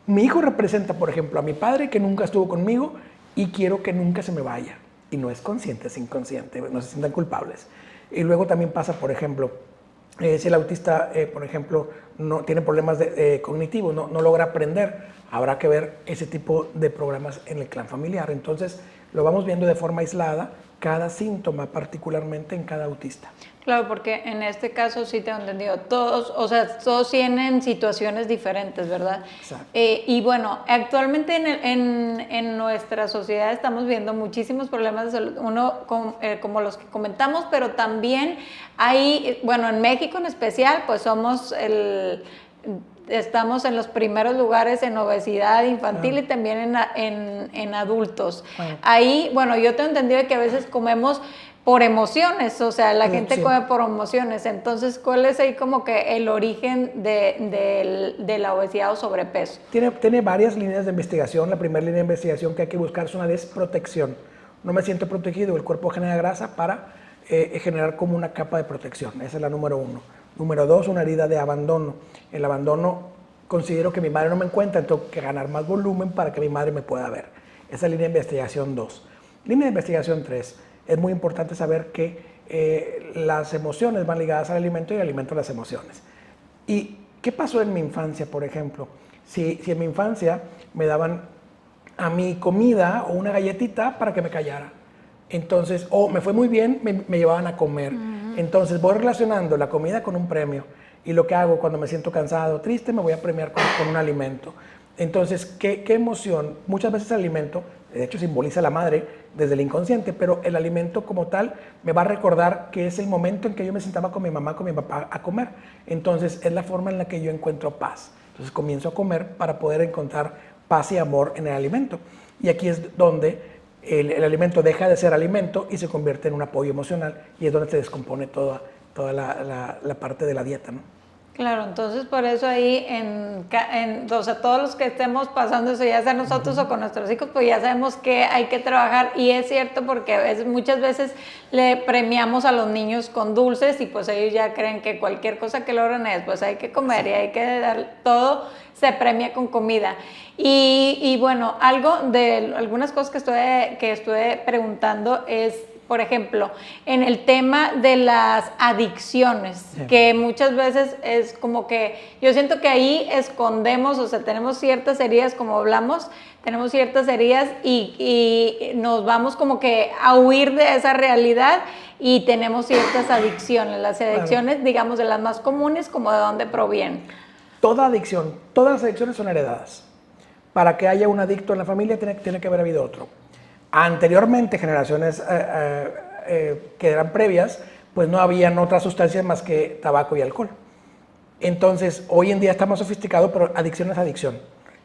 S2: mi hijo representa, por ejemplo, a mi padre que nunca estuvo conmigo y quiero que nunca se me vaya. Y no es consciente, es inconsciente, no se sientan culpables. Y luego también pasa, por ejemplo, si el autista, por ejemplo, no tiene problemas cognitivos, no logra aprender, habrá que ver ese tipo de programas en el clan familiar. Entonces, lo vamos viendo de forma aislada, cada síntoma, particularmente en cada autista.
S1: Claro, porque en este caso sí te he entendido, todos tienen situaciones diferentes, ¿verdad?
S2: Exacto.
S1: Y bueno, actualmente en nuestra sociedad estamos viendo muchísimos problemas de salud, como los que comentamos, pero también hay, bueno, en México en especial, pues estamos en los primeros lugares en obesidad infantil y también en adultos. Bueno. Ahí, bueno, yo tengo entendido que a veces comemos por emociones, o sea, la gente come por emociones. Entonces, ¿cuál es ahí como que el origen de la obesidad o sobrepeso?
S2: Tiene varias líneas de investigación. La primera línea de investigación que hay que buscar es una desprotección. No me siento protegido, el cuerpo genera grasa para generar como una capa de protección. Esa es la número 1. Número 2, una herida de abandono. El abandono, considero que mi madre no me encuentra, tengo que ganar más volumen para que mi madre me pueda ver. Esa es la línea de investigación 2. Línea de investigación 3. Es muy importante saber que las emociones van ligadas al alimento y el alimento a las emociones. ¿Y qué pasó en mi infancia, por ejemplo? Si en mi infancia me daban a mi comida o una galletita para que me callara, entonces, o me fue muy bien, me llevaban a comer. Entonces voy relacionando la comida con un premio y lo que hago cuando me siento cansado, triste, me voy a premiar con un alimento. Entonces, ¿qué emoción? Muchas veces el alimento, de hecho simboliza a la madre desde el inconsciente, pero el alimento como tal me va a recordar que es el momento en que yo me sentaba con mi mamá, con mi papá a comer. Entonces es la forma en la que yo encuentro paz. Entonces comienzo a comer para poder encontrar paz y amor en el alimento. Y aquí es donde el alimento deja de ser alimento y se convierte en un apoyo emocional y es donde se descompone toda la parte de la dieta, ¿no?
S1: Claro, entonces por eso ahí, o sea, todos los que estemos pasando eso, ya sea nosotros o con nuestros hijos, pues ya sabemos que hay que trabajar y es cierto porque muchas veces le premiamos a los niños con dulces y pues ellos ya creen que cualquier cosa que logran pues hay que comer y hay que dar todo, se premia con comida. Y bueno, algunas cosas que estuve preguntando es, por ejemplo, en el tema de las adicciones, que muchas veces es como que yo siento que ahí escondemos, o sea, tenemos ciertas heridas, como hablamos, tenemos ciertas heridas y nos vamos como que a huir de esa realidad y tenemos ciertas adicciones. Las adicciones, digamos, de las más comunes, como de dónde provienen.
S2: Toda adicción, todas las adicciones son heredadas. Para que haya un adicto en la familia tiene que haber habido otro. Anteriormente, generaciones que eran previas, pues no habían otras sustancias más que tabaco y alcohol. Entonces, hoy en día está más sofisticado, pero adicción es adicción.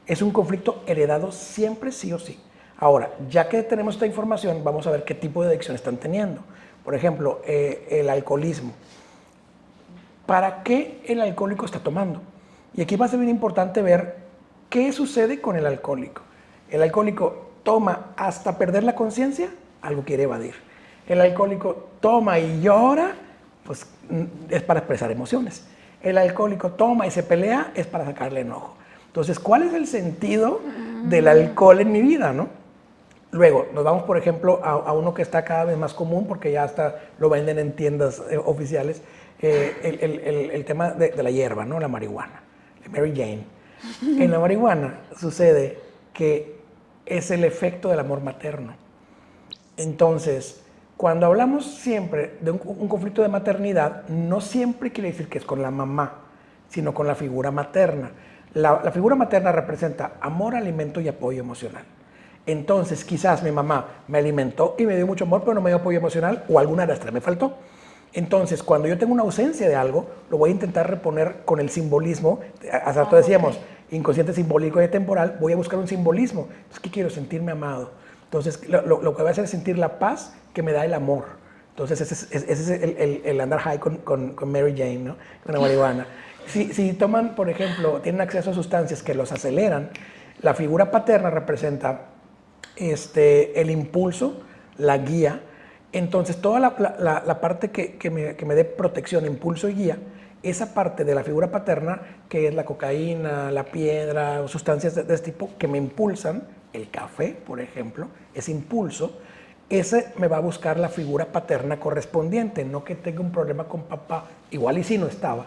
S2: Es un conflicto heredado siempre, sí o sí. Ahora, ya que tenemos esta información, vamos a ver qué tipo de adicción están teniendo. Por ejemplo, el alcoholismo. ¿Para qué el alcohólico está tomando? Y aquí va a ser bien importante ver qué sucede con el alcohólico. El alcohólico toma hasta perder la conciencia, algo quiere evadir. El alcohólico toma y llora, pues es para expresar emociones. El alcohólico toma y se pelea, es para sacarle enojo. Entonces, ¿cuál es el sentido del alcohol en mi vida, no? Luego, nos vamos, por ejemplo, a uno que está cada vez más común, porque ya hasta lo venden en tiendas oficiales, el tema de la hierba, ¿no? La marihuana, la Mary Jane. En la marihuana sucede que es el efecto del amor materno. Entonces, cuando hablamos siempre de un conflicto de maternidad, no siempre quiere decir que es con la mamá, sino con la figura materna. La figura materna representa amor, alimento y apoyo emocional. Entonces, quizás mi mamá me alimentó y me dio mucho amor, pero no me dio apoyo emocional, o alguna de las tres me faltó. Entonces, cuando yo tengo una ausencia de algo, lo voy a intentar reponer con el simbolismo. Hace rato decíamos, inconsciente, simbólico y temporal, voy a buscar un simbolismo. Entonces, ¿qué quiero? Sentirme amado. Entonces, lo que voy a hacer es sentir la paz que me da el amor. Entonces, ese es el andar high con Mary Jane, ¿no? Con la marihuana. Si toman, por ejemplo, tienen acceso a sustancias que los aceleran, la figura paterna representa el impulso, la guía. Entonces, toda la parte que me dé protección, impulso y guía, esa parte de la figura paterna, que es la cocaína, la piedra o sustancias de este tipo que me impulsan, el café, por ejemplo, ese impulso, ese me va a buscar la figura paterna correspondiente, no que tenga un problema con papá, igual y sí no estaba,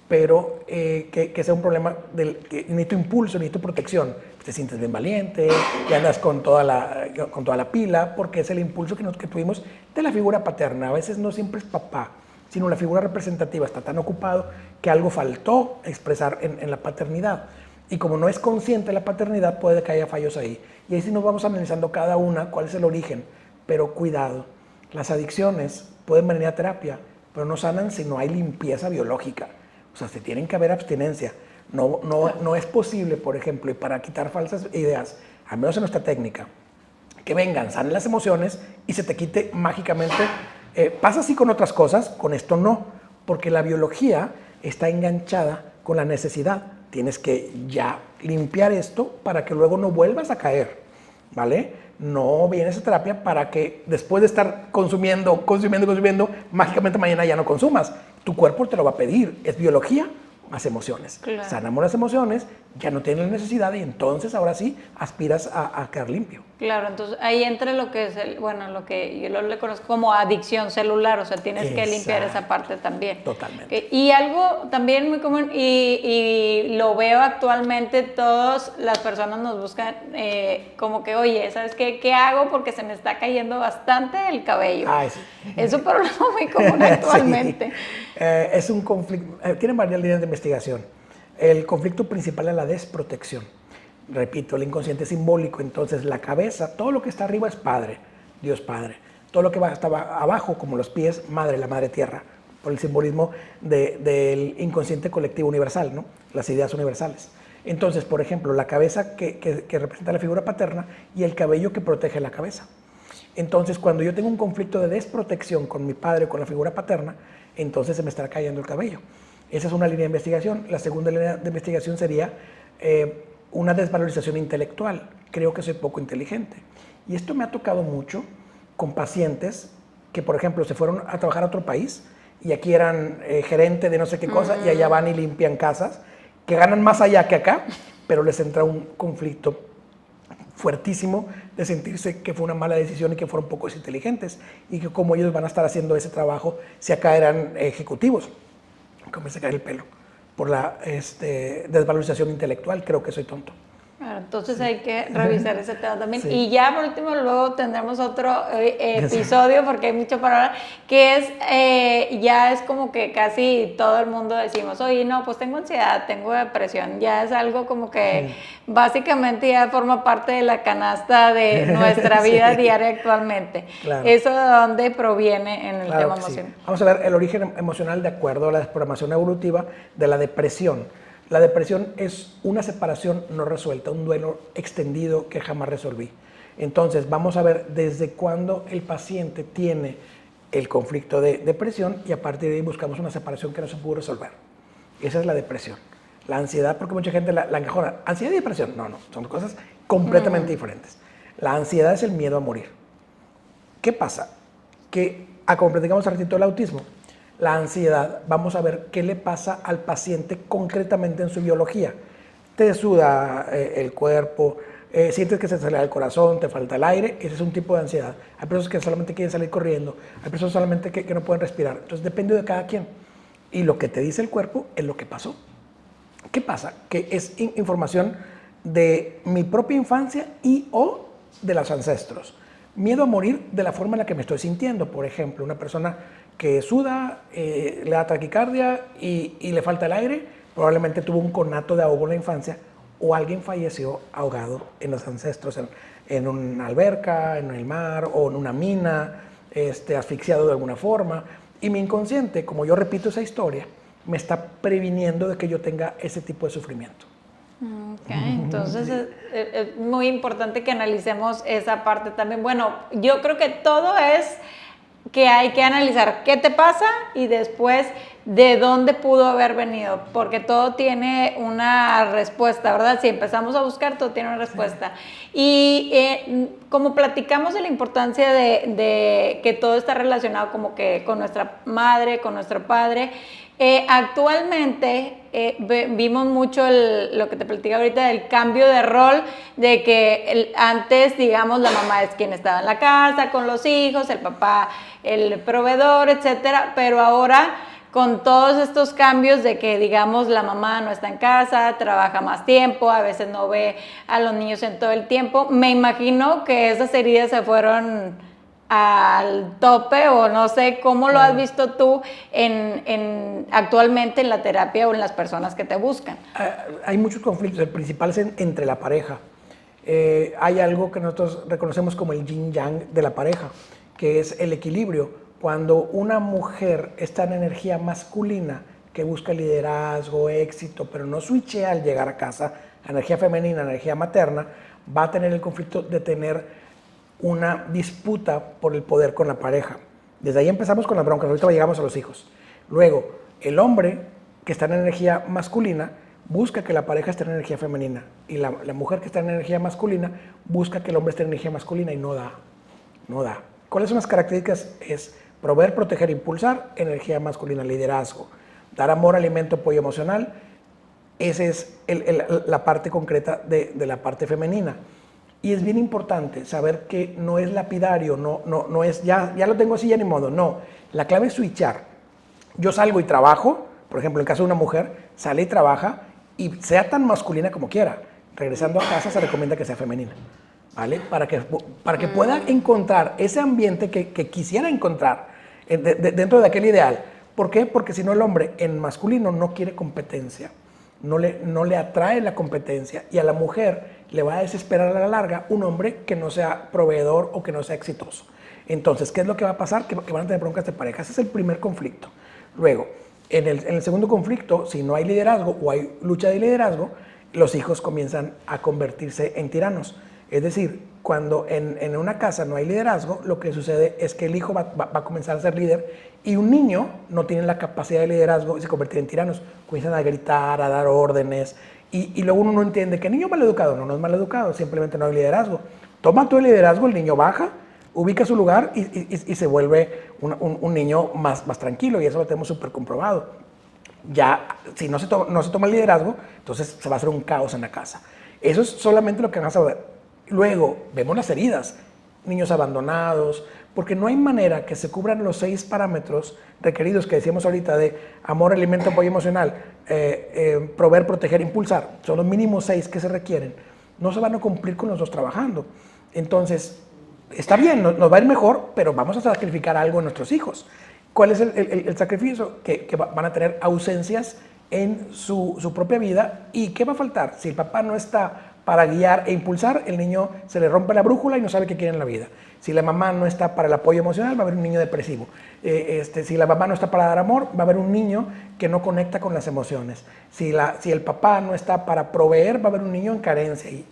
S2: pero que sea un problema que necesito impulso, necesito protección. Te sientes bien valiente, y andas con toda la pila, porque es el impulso que tuvimos de la figura paterna. A veces no siempre es papá, sino la figura representativa está tan ocupado que algo faltó expresar en la paternidad. Y como no es consciente la paternidad, puede que haya fallos ahí. Y ahí sí nos vamos analizando cada una, cuál es el origen. Pero cuidado, las adicciones pueden venir a terapia, pero no sanan si no hay limpieza biológica. O sea, se tienen que haber abstinencia. No es posible, por ejemplo, y para quitar falsas ideas, al menos en nuestra técnica, que vengan, sanen las emociones y se te quite mágicamente. Pasa así con otras cosas, con esto no, porque la biología está enganchada con la necesidad. Tienes que ya limpiar esto para que luego no vuelvas a caer, ¿vale? No vienes a terapia para que después de estar consumiendo, mágicamente mañana ya no consumas. Tu cuerpo te lo va a pedir, es biología más emociones. Claro. Sanamos las emociones, ya no tienes necesidad y entonces ahora sí aspiras a quedar limpio.
S1: Claro, entonces ahí entra lo que es, lo que yo le conozco como adicción celular, o sea, tienes que limpiar esa parte también.
S2: Totalmente.
S1: Y algo también muy común, y lo veo actualmente, todas las personas nos buscan como que, oye, ¿sabes qué? ¿Qué hago? Porque se me está cayendo bastante el cabello.
S2: Ay, sí.
S1: Es un problema muy común actualmente.
S2: Sí. Es un conflicto, tienen varias líneas de investigación. El conflicto principal es la desprotección. Repito, el inconsciente simbólico, entonces la cabeza, todo lo que está arriba es Padre, Dios Padre. Todo lo que va hasta abajo, como los pies, Madre, la Madre Tierra, por el simbolismo del inconsciente colectivo universal, ¿no? Las ideas universales. Entonces, por ejemplo, la cabeza que representa la figura paterna y el cabello que protege la cabeza. Entonces, cuando yo tengo un conflicto de desprotección con mi padre o con la figura paterna, entonces se me estará cayendo el cabello. Esa es una línea de investigación. La segunda línea de investigación sería una desvalorización intelectual. Creo que soy poco inteligente. Y esto me ha tocado mucho con pacientes que, por ejemplo, se fueron a trabajar a otro país y aquí eran gerente de no sé qué cosa y allá van y limpian casas, que ganan más allá que acá, pero les entra un conflicto fuertísimo de sentirse que fue una mala decisión y que fueron pocos inteligentes y que como ellos van a estar haciendo ese trabajo si acá eran ejecutivos. Comienza a caer el pelo por la desvalorización intelectual. Creo que soy tonto.
S1: Bueno, entonces hay que revisar ese tema también. Sí. Y ya por último, luego tendremos otro episodio, porque hay mucho para hablar, que es, ya es como que casi todo el mundo decimos, oye, no, pues tengo ansiedad, tengo depresión. Ya es algo como que básicamente ya forma parte de la canasta de nuestra vida diaria actualmente. Claro. ¿Eso de dónde proviene en el tema emocional?
S2: Sí. Vamos a ver el origen emocional de acuerdo a la desprogramación evolutiva de la depresión. La depresión es una separación no resuelta, un duelo extendido que jamás resolví. Entonces, vamos a ver desde cuándo el paciente tiene el conflicto de depresión y a partir de ahí buscamos una separación que no se pudo resolver. Esa es la depresión. La ansiedad, porque mucha gente la encajona. ¿Ansiedad y depresión? No, son cosas completamente diferentes. La ansiedad es el miedo a morir. ¿Qué pasa? Que, como platicamos al ratito del autismo, la ansiedad, vamos a ver qué le pasa al paciente concretamente en su biología. Te suda el cuerpo, sientes que se te acelera el corazón, te falta el aire, ese es un tipo de ansiedad. Hay personas que solamente quieren salir corriendo, hay personas solamente que no pueden respirar. Entonces depende de cada quien. Y lo que te dice el cuerpo es lo que pasó. ¿Qué pasa? Que es información de mi propia infancia y o de los ancestros. Miedo a morir de la forma en la que me estoy sintiendo. Por ejemplo, una persona que suda, le da taquicardia y le falta el aire, probablemente tuvo un conato de ahogo en la infancia o alguien falleció ahogado en los ancestros, en una alberca, en el mar o en una mina, asfixiado de alguna forma. Y mi inconsciente, como yo repito esa historia, me está previniendo de que yo tenga ese tipo de sufrimiento.
S1: Okay, entonces es muy importante que analicemos esa parte también. Bueno, yo creo que todo es que hay que analizar qué te pasa y después de dónde pudo haber venido, porque todo tiene una respuesta, ¿verdad? Si empezamos a buscar, todo tiene una respuesta. Y como platicamos de la importancia de que todo está relacionado como que con nuestra madre, con nuestro padre, actualmente vimos mucho lo que te platicaba ahorita del cambio de rol, de que antes, digamos, la mamá es quien estaba en la casa con los hijos, el papá, el proveedor, etcétera, pero ahora con todos estos cambios de que, digamos, la mamá no está en casa, trabaja más tiempo, a veces no ve a los niños en todo el tiempo, me imagino que esas heridas se fueron al tope, o no sé cómo lo has visto tú actualmente en la terapia o en las personas que te buscan.
S2: Hay muchos conflictos, el principal es entre la pareja. Hay algo que nosotros reconocemos como el yin yang de la pareja, que es el equilibrio. Cuando una mujer está en energía masculina, que busca liderazgo, éxito, pero no switchea al llegar a casa, energía femenina, energía materna, va a tener el conflicto de tener una disputa por el poder con la pareja. Desde ahí empezamos con las broncas, ahorita llegamos a los hijos. Luego, el hombre que está en energía masculina busca que la pareja esté en energía femenina y la mujer que está en energía masculina busca que el hombre esté en energía masculina y no da. ¿Cuáles son las características? Es proveer, proteger, impulsar, energía masculina, liderazgo. Dar amor, alimento, apoyo emocional. Esa es la parte concreta de la parte femenina. Y es bien importante saber que no es lapidario, no es ya lo tengo así, ya ni modo. No, la clave es switchar. Yo salgo y trabajo, por ejemplo, en el caso de una mujer, sale y trabaja y sea tan masculina como quiera. Regresando a casa se recomienda que sea femenina, ¿vale? Para que pueda encontrar ese ambiente que quisiera encontrar dentro de aquel ideal. ¿Por qué? Porque si no, el hombre en masculino no quiere competencia. No le atrae la competencia y a la mujer le va a desesperar a la larga un hombre que no sea proveedor o que no sea exitoso. Entonces, ¿qué es lo que va a pasar? Que van a tener broncas de pareja. Ese es el primer conflicto. Luego, en el segundo conflicto, si no hay liderazgo o hay lucha de liderazgo, los hijos comienzan a convertirse en tiranos. Es decir, cuando en una casa no hay liderazgo, lo que sucede es que el hijo va a comenzar a ser líder y un niño no tiene la capacidad de liderazgo y se convierte en tiranos. Comienzan a gritar, a dar órdenes y luego uno no entiende que el niño es maleducado. No es maleducado, simplemente no hay liderazgo. Toma todo el liderazgo, el niño baja, ubica su lugar y se vuelve un niño más tranquilo y eso lo tenemos súper comprobado. Ya, si no se toma el liderazgo, entonces se va a hacer un caos en la casa. Eso es solamente lo que vas a ver. Luego, vemos las heridas, niños abandonados, porque no hay manera que se cubran los 6 parámetros requeridos que decíamos ahorita de amor, alimento, apoyo emocional, proveer, proteger, impulsar. Son los mínimos 6 que se requieren. No se van a cumplir con los 2 trabajando. Entonces, está bien, nos va a ir mejor, pero vamos a sacrificar algo en nuestros hijos. ¿Cuál es el sacrificio? Que van a tener ausencias en su propia vida. ¿Y qué va a faltar? Si el papá no está para guiar e impulsar, el niño se le rompe la brújula y no sabe qué quiere en la vida. Si la mamá no está para el apoyo emocional, va a haber un niño depresivo. Si la mamá no está para dar amor, va a haber un niño que no conecta con las emociones. Si el papá no está para proveer, va a haber un niño en carencia. Y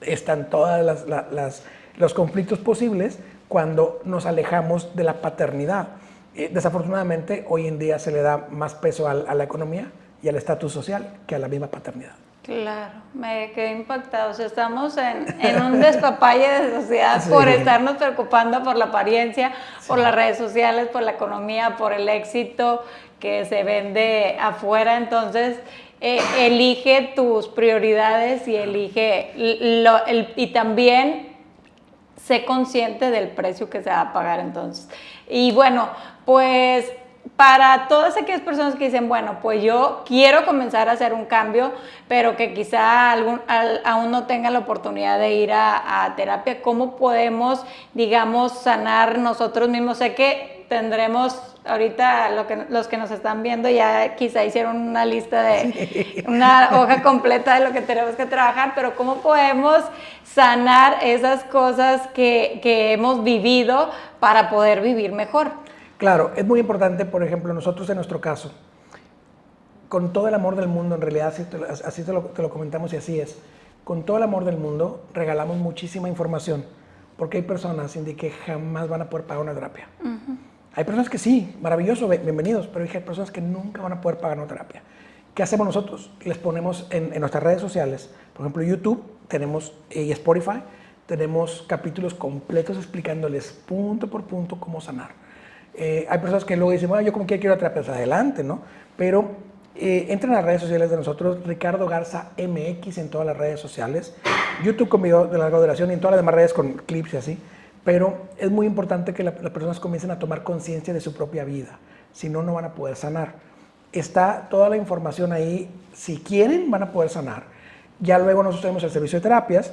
S2: están todos los conflictos posibles cuando nos alejamos de la paternidad. Desafortunadamente, hoy en día se le da más peso a la economía y al estatus social que a la misma paternidad.
S1: Claro, me quedé impactada. O sea, estamos en un despapalle de sociedad
S2: Sí.
S1: por estarnos preocupando por la apariencia,
S2: Sí.
S1: por las redes sociales, por la economía, por el éxito que se vende afuera. Entonces, elige tus prioridades y elige y también sé consciente del precio que se va a pagar entonces. Y bueno, pues para todas aquellas personas que dicen, bueno, pues yo quiero comenzar a hacer un cambio, pero que quizá aún no tengan la oportunidad de ir a terapia, ¿cómo podemos, digamos, sanar nosotros mismos? Sé que tendremos ahorita, los que nos están viendo ya quizá hicieron una lista de una hoja completa de lo que tenemos que trabajar, pero ¿cómo podemos sanar esas cosas que hemos vivido para poder vivir mejor?
S2: Claro, es muy importante, por ejemplo, nosotros en nuestro caso, con todo el amor del mundo, en realidad así te lo comentamos y así es, con todo el amor del mundo regalamos muchísima información, porque hay personas, Cindy, que jamás van a poder pagar una terapia. Hay personas que sí, maravilloso, bienvenidos, pero hay personas que nunca van a poder pagar una terapia. ¿Qué hacemos nosotros? Les ponemos en nuestras redes sociales, por ejemplo, YouTube tenemos y Spotify, tenemos capítulos completos explicándoles punto por punto cómo sanar. Hay personas que luego dicen, bueno, yo como quiero ir a terapia, adelante, ¿no? Pero entren a las redes sociales de nosotros, Ricardo Garza MX en todas las redes sociales, YouTube con video de larga duración y en todas las demás redes con clips y así. Pero es muy importante que las personas comiencen a tomar conciencia de su propia vida, si no, no van a poder sanar. Está toda la información ahí, si quieren van a poder sanar. Ya luego nosotros tenemos el servicio de terapias,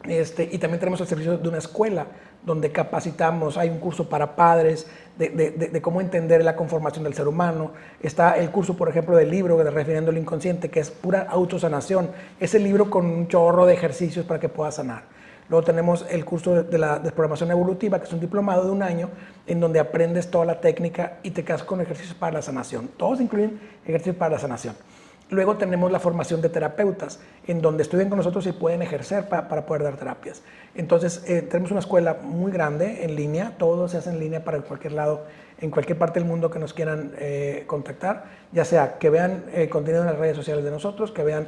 S2: y también tenemos el servicio de una escuela donde capacitamos, hay un curso para padres de cómo entender la conformación del ser humano, está el curso, por ejemplo, del libro de Refiriendo el Inconsciente, que es pura autosanación, es el libro con un chorro de ejercicios para que puedas sanar. Luego tenemos el curso de la desprogramación evolutiva, que es un diplomado de 1 año, en donde aprendes toda la técnica y te quedas con ejercicios para la sanación. Todos incluyen ejercicios para la sanación. Luego tenemos la formación de terapeutas, en donde estudian con nosotros y pueden ejercer para poder dar terapias. Entonces, tenemos una escuela muy grande en línea, todo se hace en línea para cualquier lado, en cualquier parte del mundo que nos quieran contactar, ya sea que vean contenido en las redes sociales de nosotros, que vean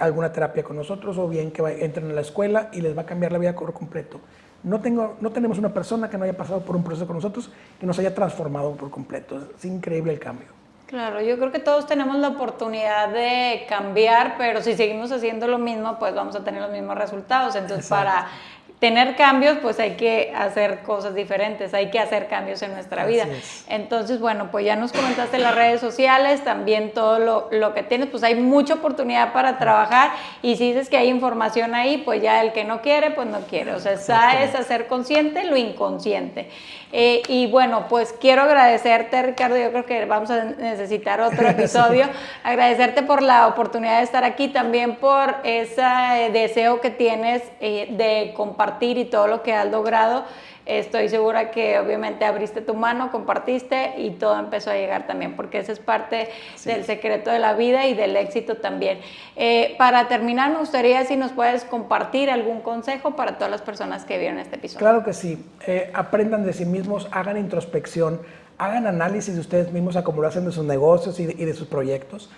S2: alguna terapia con nosotros, o bien que entren a la escuela y les va a cambiar la vida por completo. No tenemos una persona que no haya pasado por un proceso con nosotros que nos haya transformado por completo. Es increíble el cambio.
S1: Claro, yo creo que todos tenemos la oportunidad de cambiar, pero si seguimos haciendo lo mismo, pues vamos a tener los mismos resultados. Entonces,
S2: Exacto.
S1: para tener cambios, pues hay que hacer cosas diferentes, hay que hacer cambios en nuestra vida. Entonces, bueno, pues ya nos comentaste las redes sociales, también todo lo que tienes, pues hay mucha oportunidad para trabajar, y si dices que hay información ahí, pues ya el que no quiere, pues no quiere. O sea, sabes hacer consciente lo inconsciente. Y bueno, pues quiero agradecerte, Ricardo, yo creo que vamos a necesitar otro episodio, agradecerte por la oportunidad de estar aquí, también por ese deseo que tienes de compartir y todo lo que has logrado. Estoy segura que obviamente abriste tu mano, compartiste y todo empezó a llegar también, porque ese es parte del secreto de la vida y del éxito también. Para terminar, me gustaría si nos puedes compartir algún consejo para todas las personas que vieron este episodio.
S2: Claro que sí. Aprendan de sí mismos, hagan introspección, hagan análisis de ustedes mismos a cómo lo hacen de sus negocios y de sus proyectos.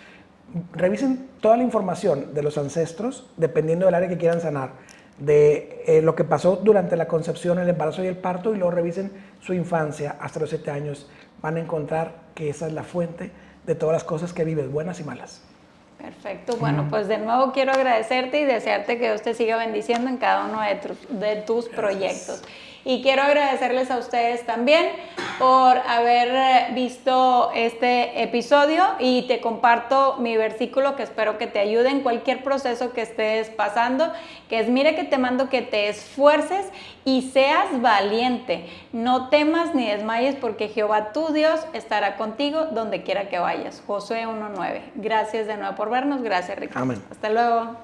S2: Revisen toda la información de los ancestros, dependiendo del área que quieran sanar, de lo que pasó durante la concepción, el embarazo y el parto, y luego revisen su infancia hasta los 7 años. Van a encontrar que esa es la fuente de todas las cosas que vives, buenas y malas.
S1: Perfecto, bueno, pues de nuevo quiero agradecerte y desearte que Dios te siga bendiciendo en cada uno de tus proyectos. Y quiero agradecerles a ustedes también por haber visto este episodio, y te comparto mi versículo que espero que te ayude en cualquier proceso que estés pasando, que es: mire que te mando que te esfuerces y seas valiente, no temas ni desmayes, porque Jehová tu Dios estará contigo donde quiera que vayas. Josué 1:9. Gracias de nuevo por vernos, gracias, Ricardo.
S2: Amén.
S1: Hasta luego.